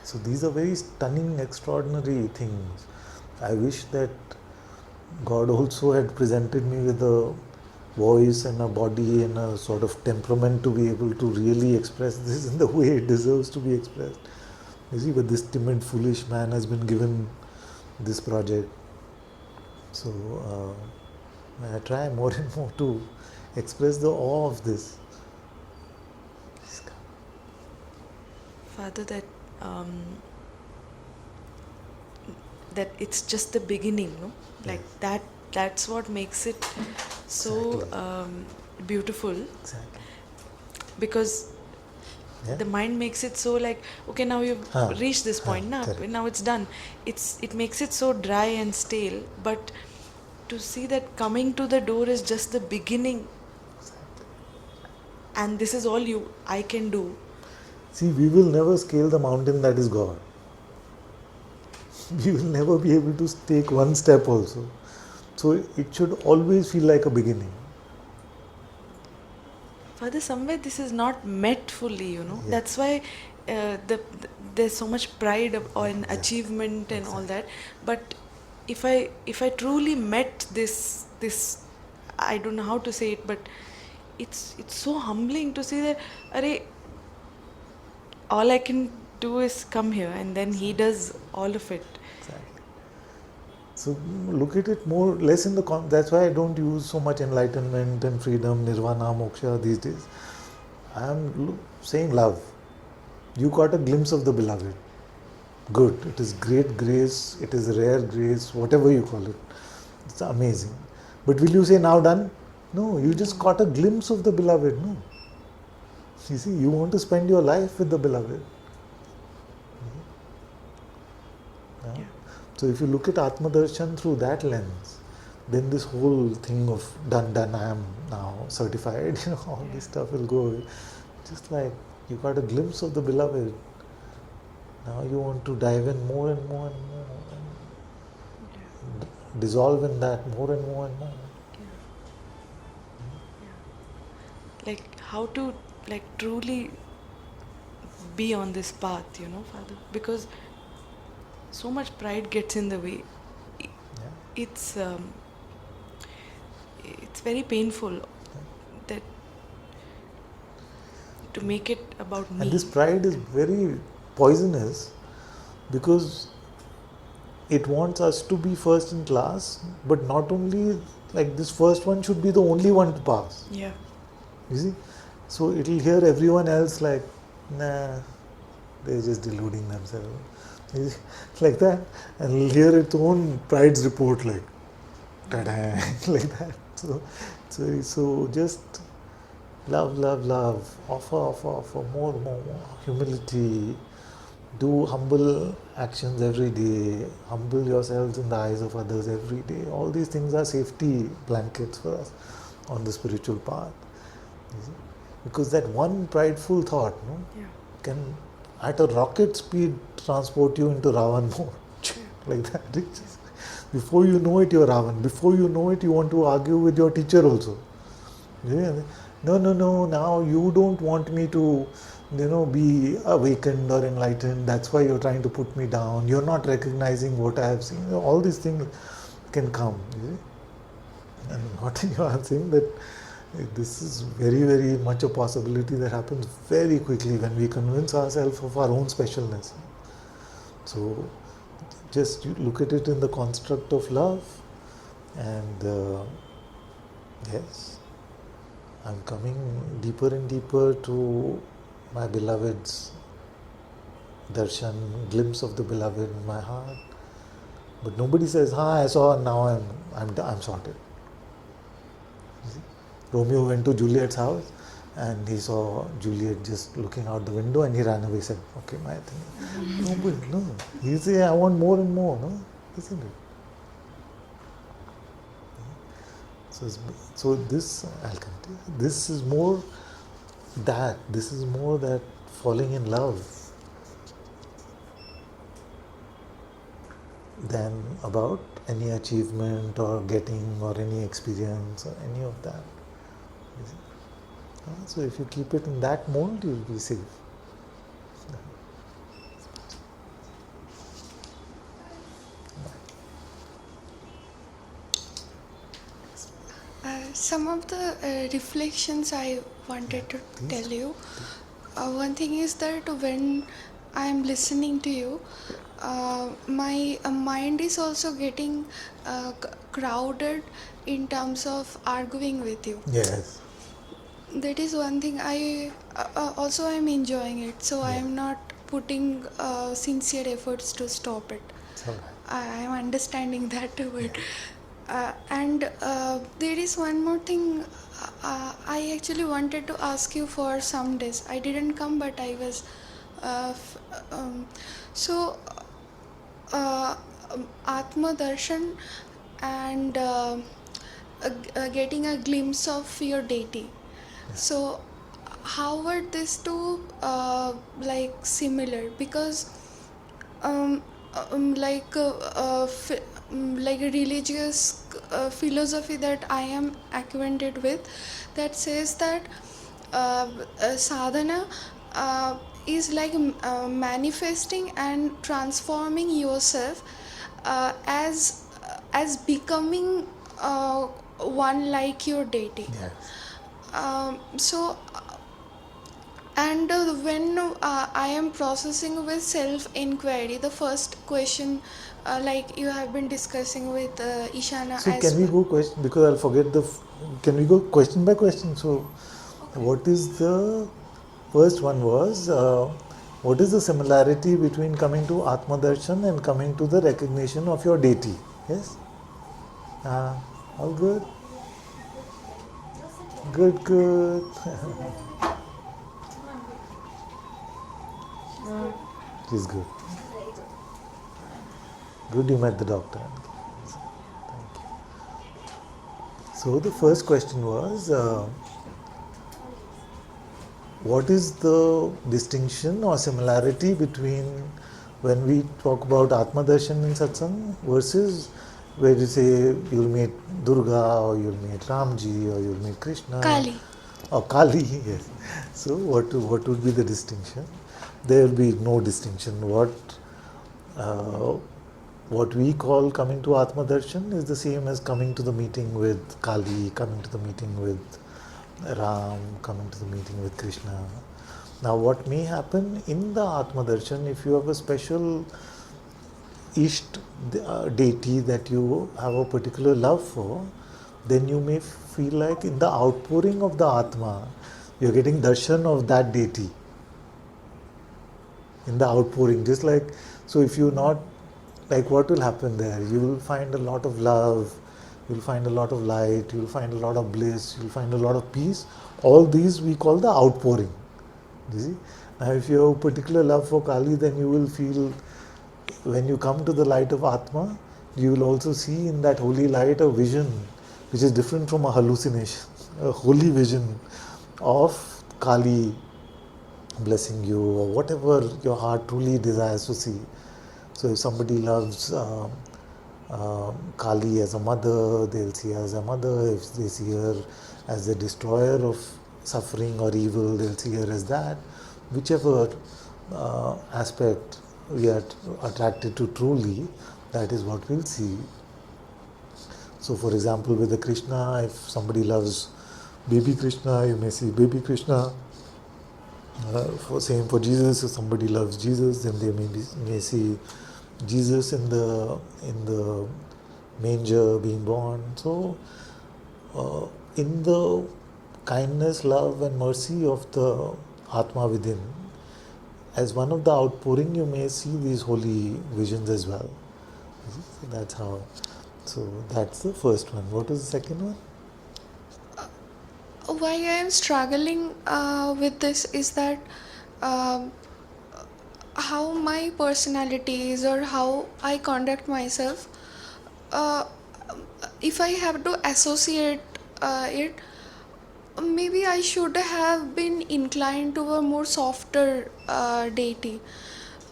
So these are very stunning, extraordinary things. I wish that God also had presented me with a voice and a body and a sort of temperament to be able to really express this in the way it deserves to be expressed. You see, but this timid, foolish man has been given this project. So I try more and more to express the awe of this. Father, that it's just the beginning, no? Like that's what makes it so beautiful. Exactly. Because the mind makes it so like, okay, now you've reached this point, now it's done. It makes it so dry and stale, but to see that coming to the door is just the beginning. Exactly. And this is all I can do. See, we will never scale the mountain that is God. We will never be able to take one step also. So it should always feel like a beginning. Father, somewhere this is not met fully, Yeah. That's why there's so much pride on achievement and all that. But if I truly met this, I don't know how to say it, but it's so humbling to see that, arey, all I can do is come here, and then he does all of it. Exactly. So look at it more, less in the that's why I don't use so much enlightenment and freedom, nirvana, moksha these days. I am saying love. You got a glimpse of the beloved. Good. It is great grace, it is rare grace, whatever you call it. It's amazing. But will you say now done? No, you just caught a glimpse of the beloved. No. You see, you want to spend your life with the beloved. Yeah. So if you look at Atma Darshan through that lens, then this whole thing of done, I am now certified, all this stuff will go away. Just like you got a glimpse of the beloved. Now you want to dive in more and more and more and dissolve in that more and more and more. Like how to truly be on this path, Father, because so much pride gets in the way. It's very painful that to make it about me. And this pride is very poisonous because it wants us to be first in class, but not only like this first one should be the only one to pass. Yeah. You see? So it will hear everyone else like, nah, they're just deluding themselves. Like that. And it'll hear its own pride's report like, ta-da, like that. So just love, offer, more, humility, do humble actions every day, humble yourselves in the eyes of others every day. All these things are safety blankets for us on the spiritual path. Because that one prideful thought can at a rocket speed transport you into Ravan mode. like that. It's just, before you know it, you're Ravan. Before you know it, you want to argue with your teacher also. Yeah. No, no, no. Now you don't want me to, be awakened or enlightened. That's why you're trying to put me down. You're not recognizing what I have seen. All these things can come. You see? And not you are saying that this is very, very much a possibility that happens very quickly when we convince ourselves of our own specialness. So just you look at it in the construct of love, and yes, I'm coming deeper and deeper to my beloved's darshan, glimpse of the beloved in my heart. But nobody says, I saw, now I'm sorted. You see? Romeo went to Juliet's house and he saw Juliet just looking out the window and he ran away, said, okay, my thing. Nobody, no. He say, I want more and more, no? Isn't it? So this, I'll continue. This is more that falling in love than about any achievement or getting or any experience or any of that. You see? So if you keep it in that mold, you'll be safe. Some of the reflections I wanted to tell you. One thing is that when I am listening to you, my mind is also getting crowded in terms of arguing with you. Yes. That is one thing I also am enjoying it. So I am not putting sincere efforts to stop it. It's all right. I am understanding that too, but and there is one more thing. I actually wanted to ask you for some days. I didn't come, but I was so Atma Darshan and getting a glimpse of your deity. So how were these two like similar? Because like a religious philosophy that I am acquainted with, that says that sadhana is like manifesting and transforming yourself as becoming one like your deity. Yes. So and when I am processing with self-inquiry, the first question, like you have been discussing with Ishana, So as can we go question, because I'll forget can we go question by question? So what is the first one was, what is the similarity between coming to Atma Darshan and coming to the recognition of your deity? Yes? All good? Good, good. She's good. Good you met the doctor. Thank you. So the first question was, what is the distinction or similarity between when we talk about Atma Darshan in Satsang versus where you say you'll meet Durga or you'll meet Ramji or you'll meet Krishna? Kali. Or Kali, yes. So what would be the distinction? There will be no distinction. What we call coming to Atma Darshan is the same as coming to the meeting with Kali, coming to the meeting with Ram, coming to the meeting with Krishna. Now what may happen in the Atma Darshan, if you have a special Isht deity that you have a particular love for, then you may feel like in the outpouring of the Atma, you're getting darshan of that deity. In the outpouring, just like, so if you're not, like what will happen there? You will find a lot of love, you'll find a lot of light, you'll find a lot of bliss, you'll find a lot of peace. All these we call the outpouring. You see? Now if you have a particular love for Kali, then you will feel, when you come to the light of Atma, you will also see in that holy light a vision which is different from a hallucination, a holy vision of Kali blessing you or whatever your heart truly desires to see. So if somebody loves Kali as a mother, they'll see her as a mother. If they see her as the destroyer of suffering or evil, they'll see her as that. Whichever aspect we are attracted to truly, that is what we'll see. So for example, with the Krishna, if somebody loves baby Krishna, you may see baby Krishna. Same for Jesus. If somebody loves Jesus, then they may see Jesus in the manger being born. So, in the kindness, love, and mercy of the Atma within, as one of the outpouring, you may see these holy visions as well. So that's how. So that's the first one. What is the second one? Why I am struggling with this is that um, how my personality is or how I conduct myself. Uh, if I have to associate it, maybe I should have been inclined to a more softer deity.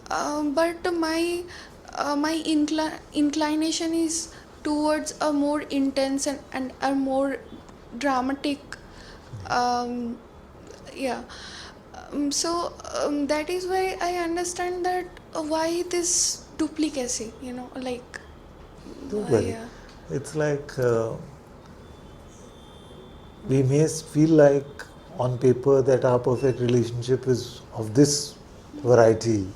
But my inclination is towards a more intense and a more dramatic. Um, yeah. That is why I understand that why this duplicacy. Like Don't worry. yeah. It's like we may feel like on paper that our perfect relationship is of this variety,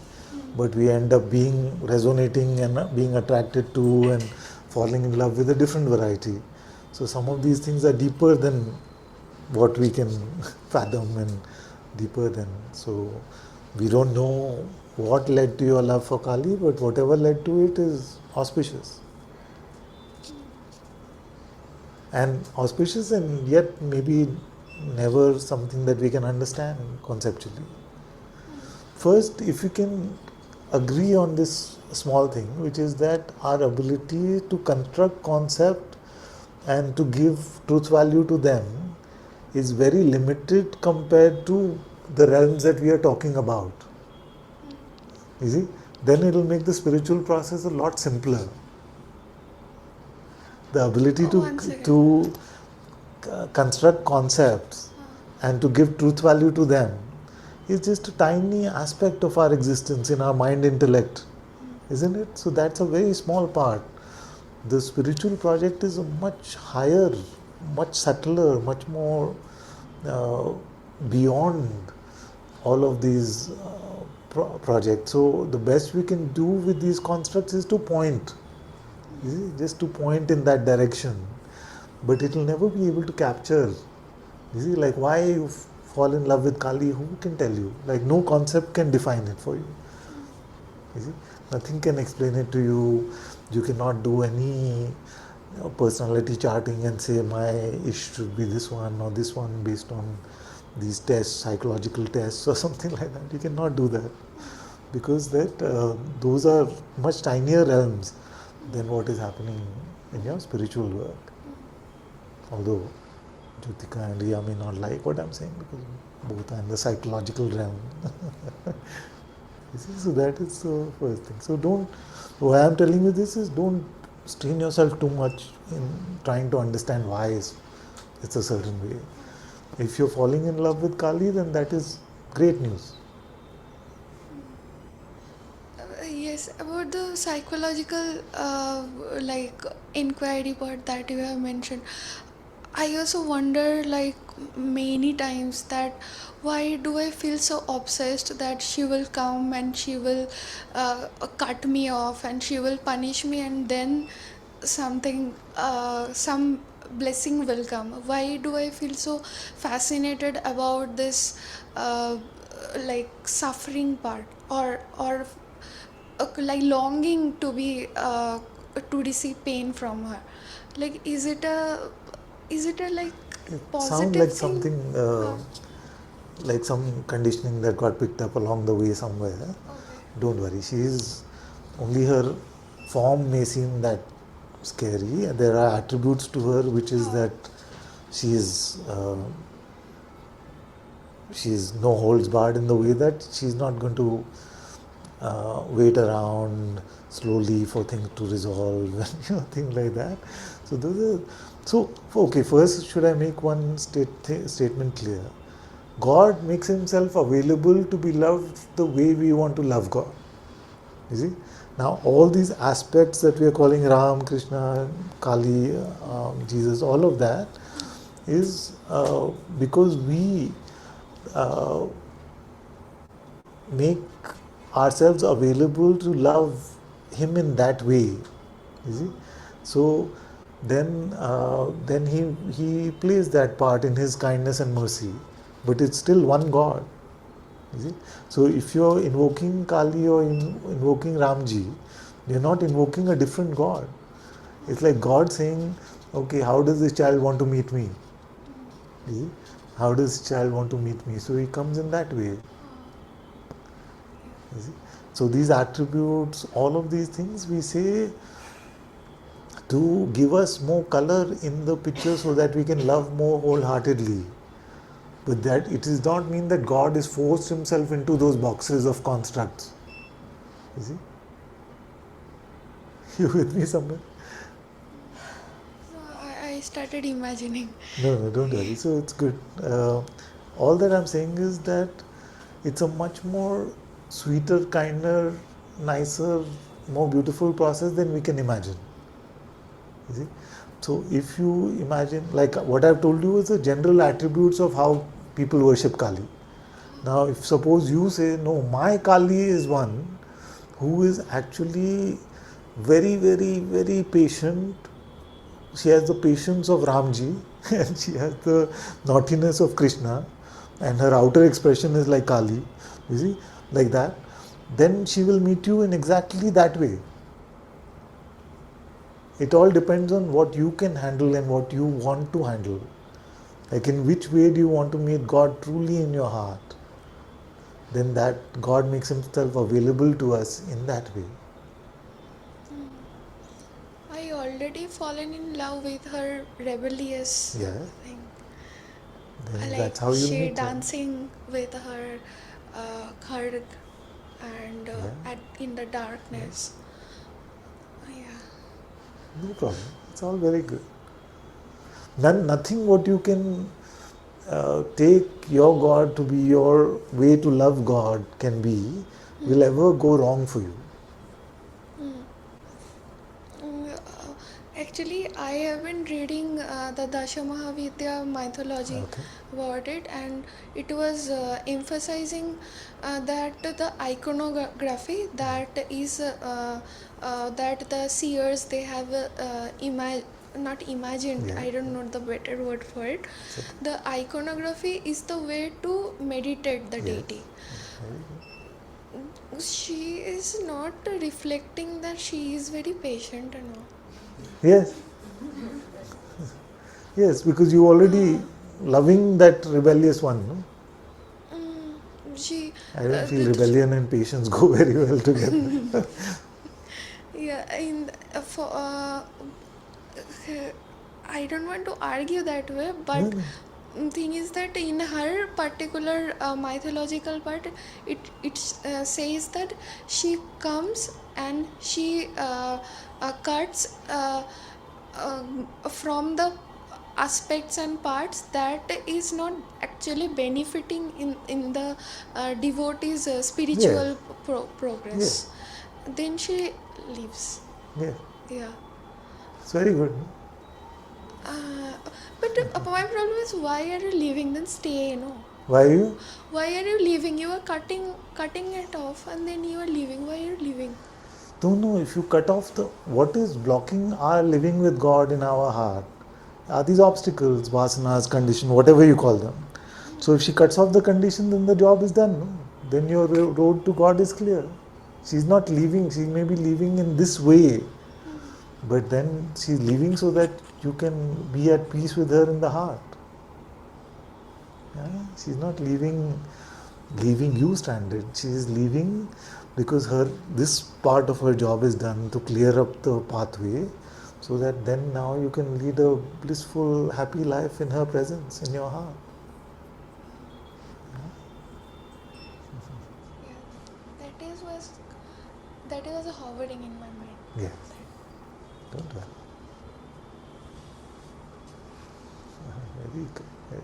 but we end up being resonating and being attracted to and falling in love with a different variety. So some of these things are deeper than what we can fathom and deeper than. So we don't know what led to your love for Kali, but whatever led to it is auspicious. And auspicious and yet maybe never something that we can understand conceptually. First, if we can agree on this small thing, which is that our ability to construct concept and to give truth value to them is very limited compared to the realms that we are talking about. You see, then it will make the spiritual process a lot simpler. The ability to construct concepts and to give truth value to them is just a tiny aspect of our existence in our mind intellect, isn't it? So that's a very small part. The spiritual project is a much higher, much subtler, much more beyond all of these projects. So the best we can do with these constructs is to point, just to point in that direction, but it will never be able to capture. You see, like why you fall in love with Kali, who can tell you? Like no concept can define it for you. You see, nothing can explain it to you. You cannot do any personality charting and say my ish should be this one or this one based on these tests, psychological tests or something like that. You cannot do that because those are much tinier realms than what is happening in your spiritual work. Although Jyotika and Riya may not like what I'm saying because both are in the psychological realm. You see, so that is the first thing. So why I'm telling you this is don't strain yourself too much in trying to understand why it's a certain way. If you're falling in love with Kali, then that is great news. Yes, about the psychological inquiry part that you have mentioned, I also wonder like many times that why do I feel so obsessed that she will come and she will cut me off and she will punish me and then some blessing will come. Why do I feel so fascinated about this suffering part or like longing to be to receive pain from her? Like is it a like It sounds positive like thing? something like some conditioning that got picked up along the way somewhere. Okay. Don't worry, only her form may seem that scary. There are attributes to her which is that she is no holds barred in the way that she's not going to wait around slowly for things to resolve and things like that. So those are, so okay, first should I make one statement clear? God makes himself available to be loved the way we want to love God. You see? Now all these aspects that we are calling Ram, Krishna, Kali, Jesus, all of that is because we uh, make ourselves available to love him in that way. You see? So then he plays that part in his kindness and mercy, but it's still one God. You see? So if you're invoking Kali or invoking Ramji, you're not invoking a different God. It's like God saying, okay, how does this child want to meet me? You see? How does this child want to meet me? So he comes in that way. You see? So these attributes, all of these things we say to give us more color in the picture so that we can love more wholeheartedly. But that it does not mean that God is forced himself into those boxes of constructs. You see? You with me somewhere? So I started imagining. No, don't worry. So it's good. All that I'm saying is that it's a much more sweeter, kinder, nicer, more beautiful process than we can imagine. You see? So if you imagine, like what I've told you is the general attributes of how people worship Kali. Now, if suppose you say, no, my Kali is one who is actually very, very, very patient. She has the patience of Ramji and she has the naughtiness of Krishna, and her outer expression is like Kali, you see, like that. Then she will meet you in exactly that way. It all depends on what you can handle and what you want to handle. Like in which way do you want to meet God truly in your heart? Then that God makes himself available to us in that way. I already fallen in love with her rebellious Yeah. thing. Then Like that's how you'll she meet her. dancing with her kharg and Yeah. in the darkness. Yeah. No problem. It's all very good. Nothing what you can take your God to be your way to love God can be will ever go wrong for you. Actually, I have been reading the Dasha Mahavidya mythology Okay. about it, and it was emphasizing that the iconography that is that the seers they have not imagined. Yeah. I don't know the better word for it. So, The iconography is the way to meditate the yes. deity. She is not reflecting that she is very patient and all. Yes. Yes, because you already loving that rebellious one. No? She I don't feel the, rebellion and patience go very well together. yeah, in for I don't want to argue that way, No, but no. thing is that in her particular mythological part, it says that she comes and she cuts from the aspects and parts that is not actually benefiting in the devotee's Yes. spiritual progress. Yes. Then she leaves. Yes. Yeah. It's very good. uh, but my problem is, why are you leaving? Then stay, Why you? why are you leaving? You are cutting it off and then you are leaving. Why are you leaving? Don't know if you cut off the what is blocking our living with God in our heart are these obstacles, vasanas, condition, whatever you call them. So if she cuts off the condition, then the job is done. No? Then your road to God is clear. She's not leaving. She may be leaving in this way, but then she's leaving so that you can be at peace with her in the heart. Yeah? She's not leaving you stranded. She is leaving because this part of her job is done to clear up the pathway, so that then now you can lead a blissful, happy life in her presence, in your heart. Yeah, that is was That is also hovering in my mind. Yes. Don't worry. Very good. Very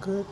good. Good.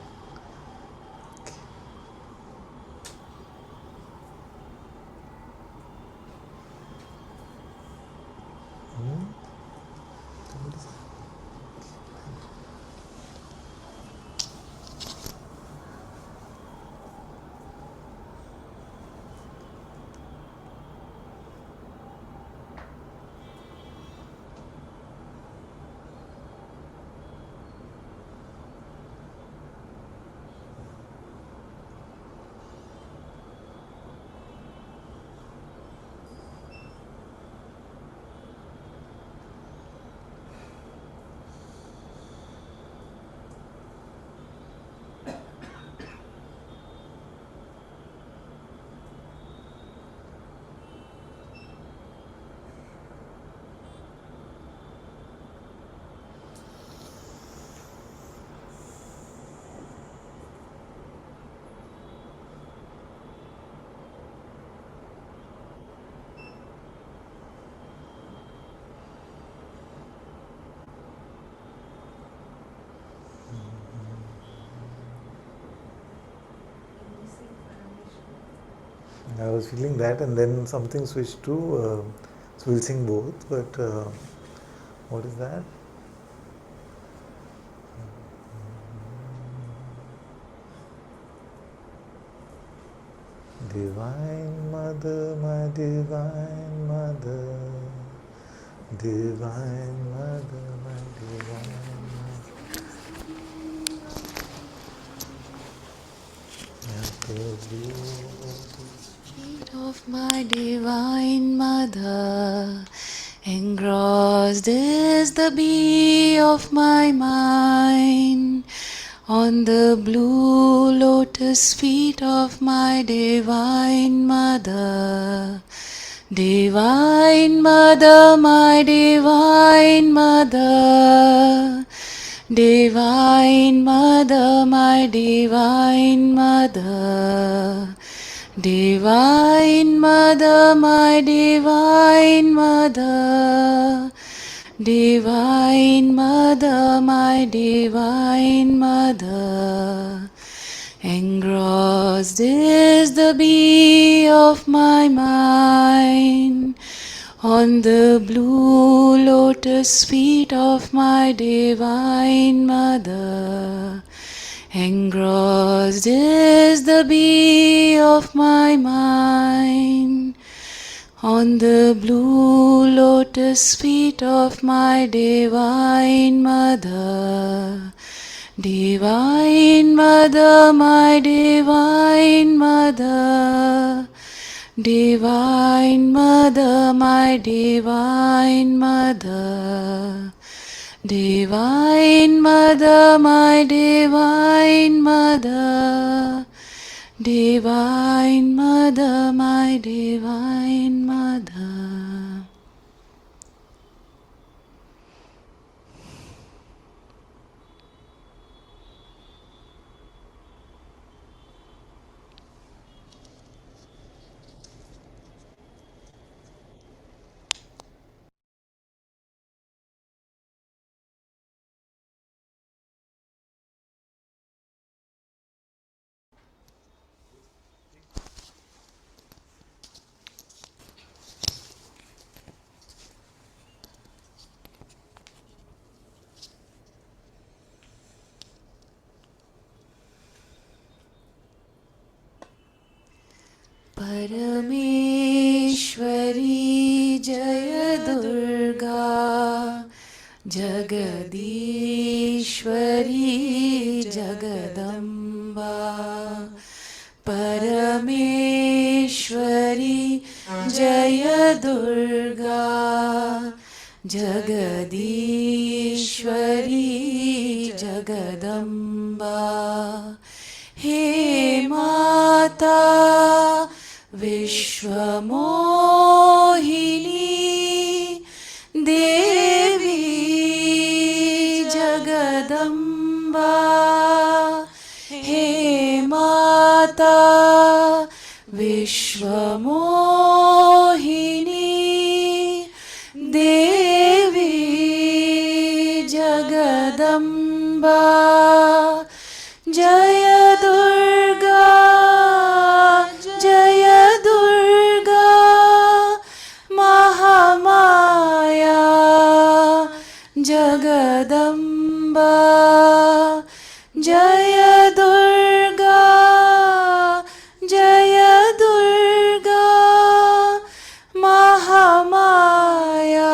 I was feeling that, and then something switched to. So we'll sing both, but what is that? Divine Mother, my Divine Mother, Divine Mother, my Divine Mother. Feet of my Divine Mother, engrossed is the bee of my mind. On the blue lotus feet of my Divine Mother, Divine Mother, my Divine Mother, Divine Mother, my Divine Mother, Divine Mother, my Divine Mother, Divine Mother, my Divine Mother, engrossed is the bee of my mind. On the blue lotus feet of my Divine Mother, engrossed is the bee of my mind. On the blue lotus feet of my Divine Mother, Divine Mother, my Divine Mother, Divine Mother, my Divine Mother, Divine Mother, my Divine Mother, Divine Mother, my Divine Mother. Parameshwari Jaya Durga, Jagadishwari Jagadamba, Parameshwari Jaya Durga, Jagadishwari Jagadamba. He Mata Vishwamohini Devi देवी जगदम्बा जय दुर्गा जय दुर्गा महामाया जगदम्बा जय दुर्गा जय दुर्गा महामाया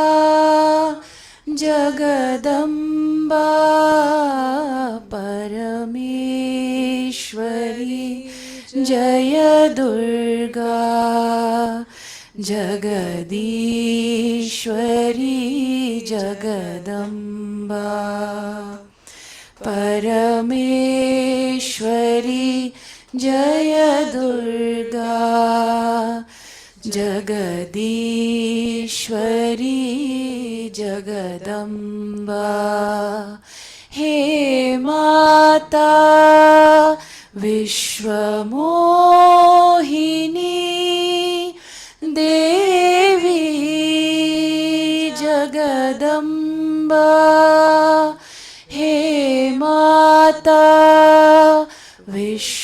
जगदम्बा परमेश्वरी जय दुर्गा जगदीश्वरी जगदम्बा परमेश्वरी जय दुर्गा जगदीश्वरी जगदम्बा हे माता विश्वमोहिनी देवी जगदम्बा हे माता विश्वमोहिनी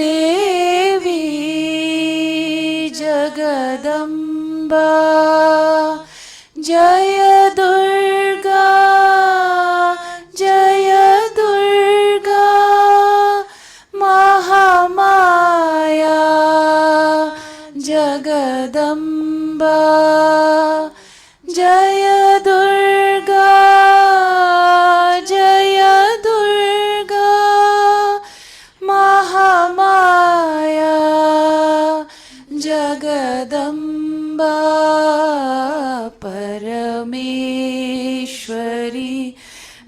देवी जगदम्बा जय दुर्गा जय दुर्गा महामाया जगदम्बा जय दुर्गा जय दुर्गा महामाया जगदम्बा परमेश्वरी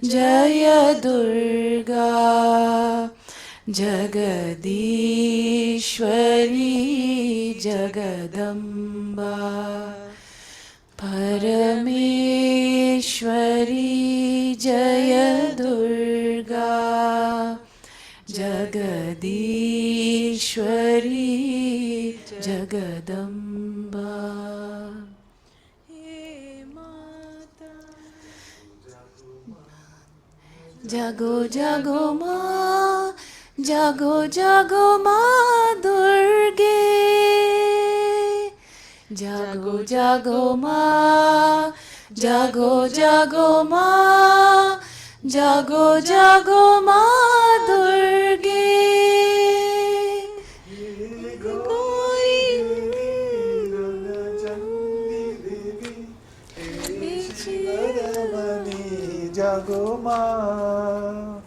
जय दुर्गा जगदीश्वरी जगदम्बा परमेश्वरी जय दुर्गा जगदीश्वरी जगदम्बा हे माता जागो जागो माँ जागो जागो माँ दुर्गे जागो जागो माँ जागो जागो माँ जागो जागो माँ दुर्गे जागो माँ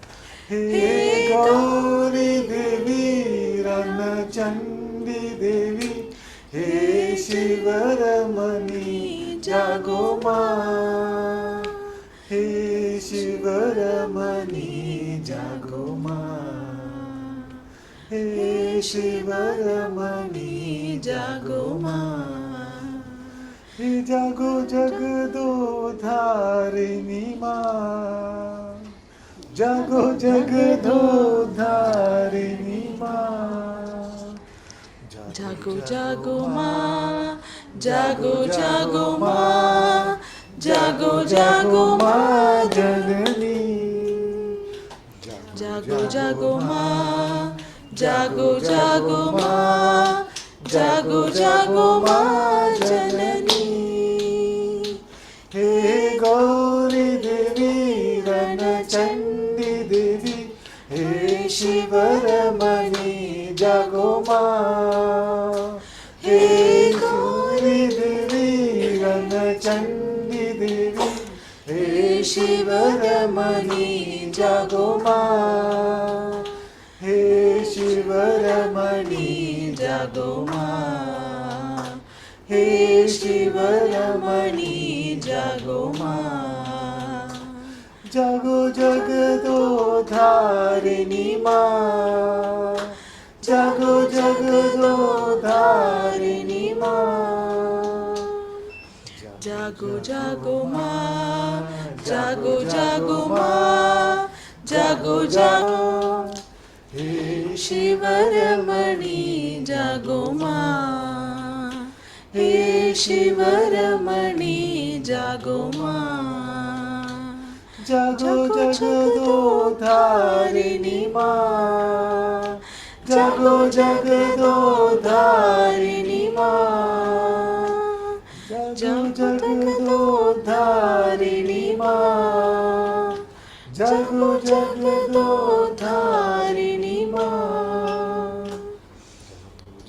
हे गौरी देवी रणचंडी देवी हे शिवरमणि जागो माँ हे शिवरमणि जागो माँ हे शिवरमणि जागो माँ हे जागो जगदो धारिणी माँ जागो जगदो धारिणी माँ जागो जागो माँ जागो जागो माँ जागो जागो माँ जननी जागो जागो माँ जागो जागो माँ जागो जागो माँ जननी हे गौरी देवी रणचंडी देवी हे शिवरमणि जागो माँ हे गौरी देवी रणचंडी देवी हे शिवरमणि जागो माँ हे शिवरमणि जागो माँ हे शिवरमणि जागो माँ जागो जगदो धारिणी माँ जागो जगदो धारिणी माँ जागो जागो माँ जागो जागो माँ जागो जागो हे शिवरमणि जागो मां, हे शिवरमणि जागो मां, जागो जगदोधारिणि मां, जागो जगदोधारिणि मां, जागो जगदोधारिणि मां, जागो जगदोधारिणि मां,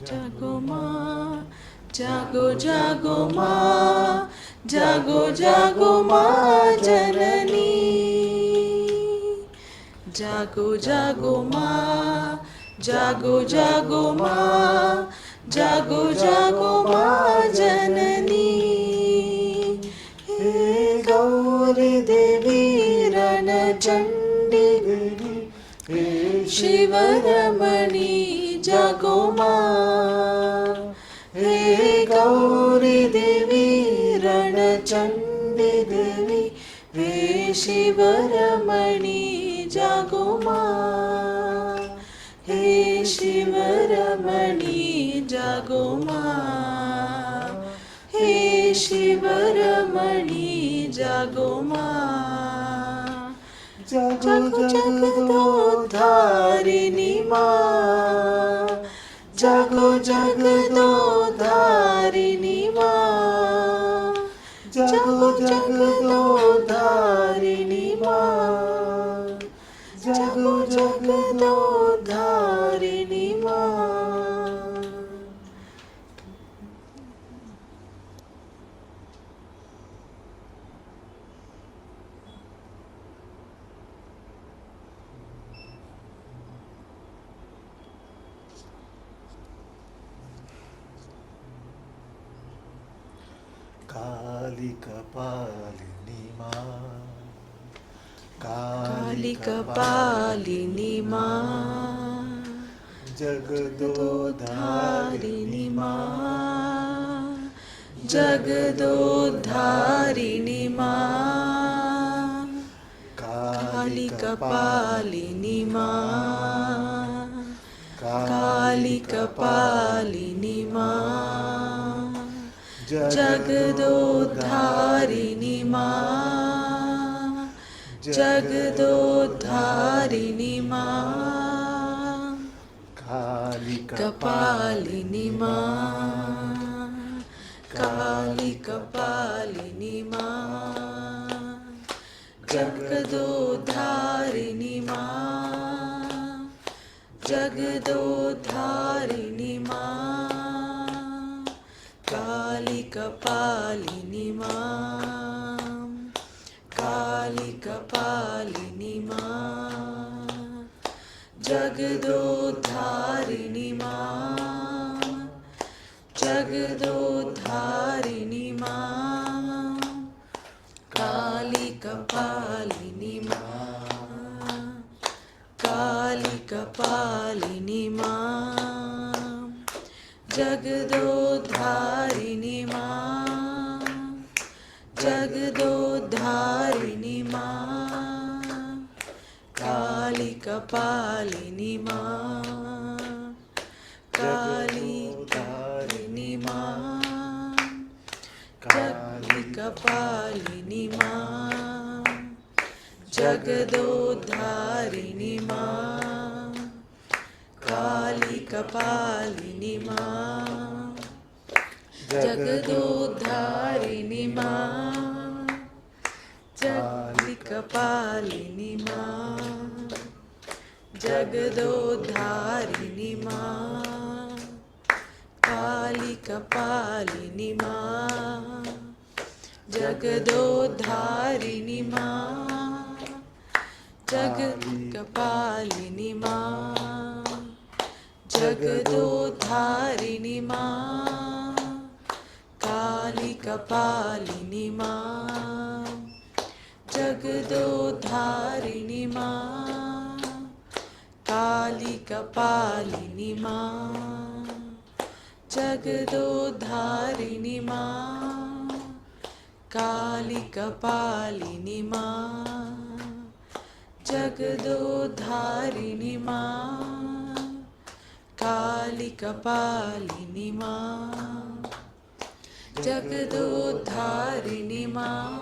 जागो मां, जागो जागो मां, जागो जागो मां जननी, जागो जागो मां, जागो जागो मां, जागो जागो मां जननी, हे गौरी देवी रणचण्डी देवी, हे शिवरमणि जागो मां, हे गौरी देवी रणचण्डी देवी, हे शिवरमणि जागो मां, हे शिवरमणि जागो मां, हे शिवरमणि जागो मां, जागो जगदोधारिणि मां, जागो जगदोधारिणि मां, जागो जगदोधारिणि मां, जागो जगदोधारिणि मां. काली कपालिनी मां, काली कपालिनी मां, जगदोधारिणि मां, जगदोधारिणि मां, काली कपालिनी मां, काली कपालिनी मां, जगदोधारिणि मां, जगदोधारिणि मां, काली कपालिनी मां, काली कपालिनी मां, जगदोधारिणि मां, जगदोधारिणि मां, काली कपालिनी मां, काली कपालिनी मां, जगदोधारिणि मां, जगदोधारिणि मां, काली कपालिनी मां, काली कपालिनी मां, जगदोधारिणि मां, जगदोधारिणि मां, काली कपालिनी मां, काली कपालिनी मां, काली कपालिनी मां, जगदोधारिणि मां, काली कपालिनी मां, जगदोधारिणि मां, काली कपालिनी मां, जगदोधारिणि मां, काली कपालिनी मां, जगदोधारिणि मां, जगत्कपालिनी मां, जगदोधारिणि मां, काली कपालिनी मां, जगदोधारिणि मां, काली कपालिनी मां, जगदोधारिणि मां, काली कपालिनी मां, जगदोद्धारिणी मां, कालिकपालिनी मां, जगदोद्धारिणी मां,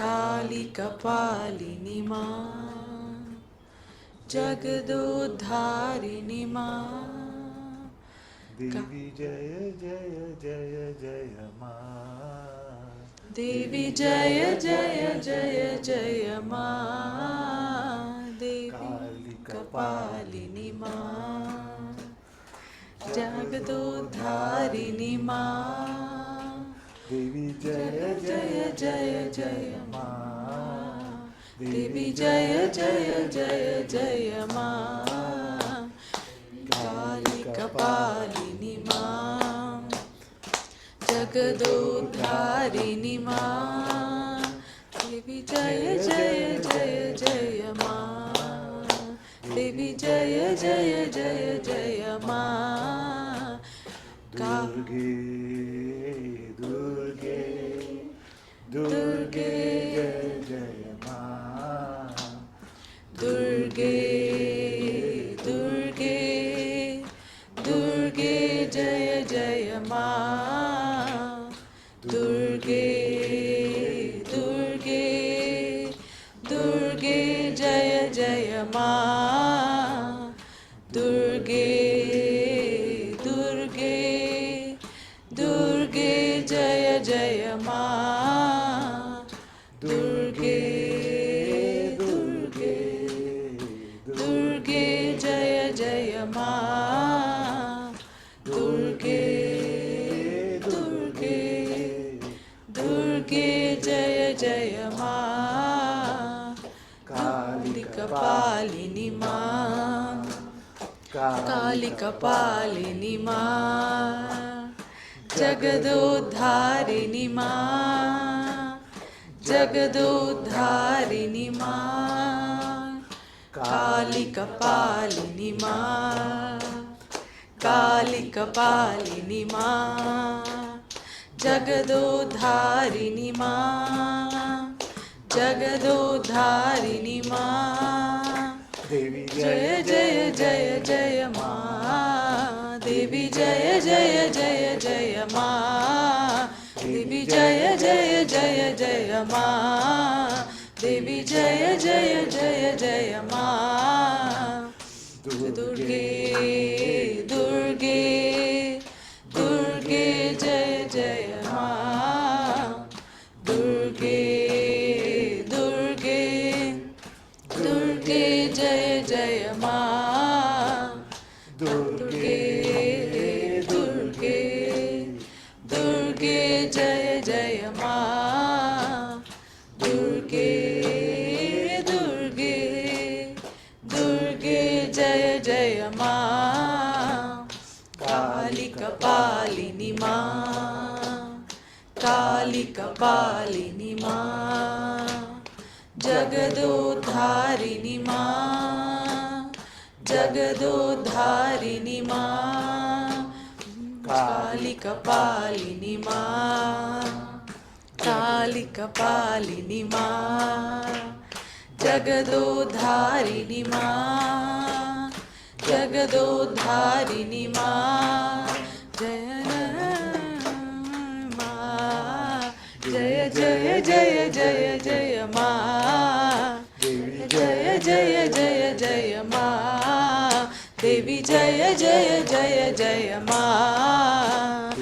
कालिकपालिनी मां, जगदोद्धारिणी मां. देवी जय जय जय जय मां, देवी जय जय जय जय मां, देवी कपालिनी मां, जगदोद्धारिणी मां. देवी जय जय जय जय मां, देवी जय जय जय जय मां, कालिकपालिनी मां, जगदोद्धारिणी मां. देवी जय जय जय जय मां, देवी जय जय जय जय मां. दुर्गे दुर्गे दुर्गे जय जय मां, दुर्गे दुर्गे दुर्गे जय जय मां, दुर्गे दुर्गे दुर्गे जय जय मां, दुर्गे दुर्गे दुर्गे जय जय मां, दुर्गे दुर्गे दुर्गे जय जय मां, दुर्गे दुर्गे दुर्गे जय जय मां, कालिकपालिनी मां, कालिकपालिनी मां, जगदोद्धारिणी मां, जगदोद्धारिणी मां, कालिकपालिनी मां, कालिकपालिनी मां, जगदोद्धारिणी मां, जगदोद्धारिणी मां. देवी जय जय जय जय मां, देवी जय जय जय जय मां, देवी जय जय जय जय मां, देवी जय जय जय जय मां. दुर्गे दुर्गे दुर्गे जय जय मां, दुर्गे दुर्गे दुर्गे जय जय मां, दुर्गे दुर्गे दुर्गे जय जय मां, दुर्गे दुर्गे दुर्गे जय जय मां, कालिकपालिनी मां, कालिकपालिनी मां, जगदोद्धारिणी मां, जगदोद्धारिणी मां, कालिकपालिनी मां, कालिकपालिनी मां, जगदोद्धारिणी मां, जगदोद्धारिणी मां. जय मां, जय जय जय जय जय मां, जय जय जय जय मां, देवी जय जय जय जय मां,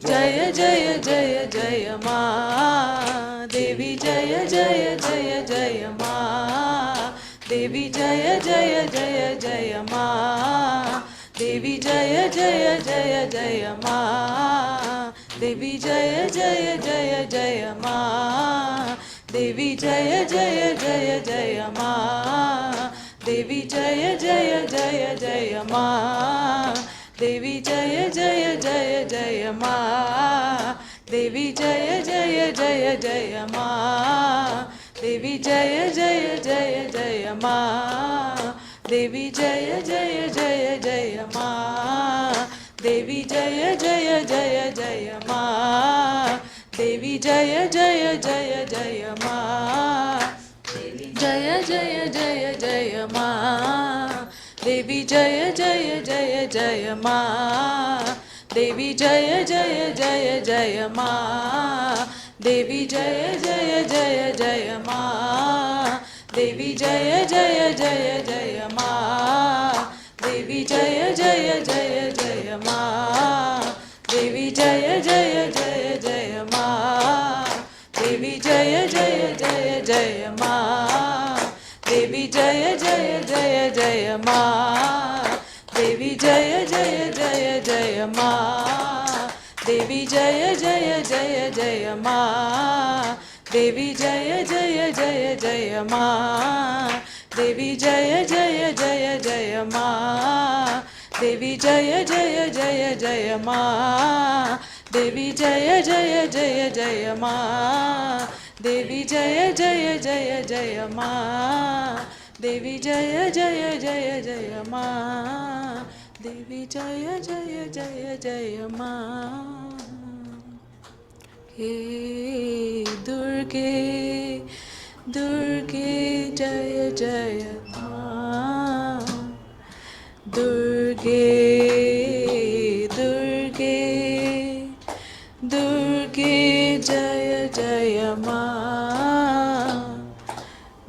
जय जय जय जय मां, देवी जय जय जय जय मां, देवी जय जय जय जय मां, देवी जय जय जय जय मां, देवी जय जय जय जय मां, देवी जय जय जय जय मां, देवी जय जय जय जय मां, देवी जय जय जय जय मां, देवी जय जय जय जय मां, देवी जय जय जय जय मां, देवी जय जय जय जय मां, देवी जय जय जय जय मां, देवी जय जय जय जय मां, Jaya Jaya Jaya Jaya Ma. Devi Jaya Jaya Jaya Jaya Ma. Devi Jaya Jaya Jaya Jaya Ma. Devi Jaya Jaya Jaya Jaya Ma. Devi Jaya Jaya Jaya Jaya Ma. Devi Jaya Jaya Jaya Jaya Ma. Devi Jaya Jaya Jaya Jaya Ma. Devi Jaya Jaya Jaya Jaya Ma. Devi Jaya Jaya Jaya Jaya Ma. Devi Jaya Jaya Jaya Jaya Ma. Devi Jaya Jaya Jaya Jaya Ma. Devi Jaya Jaya Jaya Jaya Ma. Devi Jaya Jaya Jaya Jaya Ma. Devi Jaya Jaya Jaya Jaya Ma. Devi Jaya Jaya Jaya Jaya Ma. Devi Jaya Jaya Jaya Jaya Ma. Devi Jaya Jaya Jaya Jaya Ma. Devi Jaya Jaya Jaya Jaya Ma. Hey Durge, Durge Jaya Jaya Ma. Durge, Durge, Durge Jaya Jaya Ma.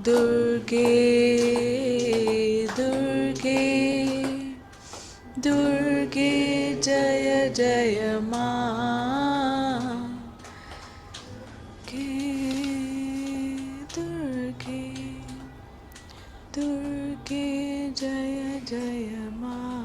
Durge, Durge, Durge Jaya Jaya Ma. Durge, Durge Jaya Jaya Ma.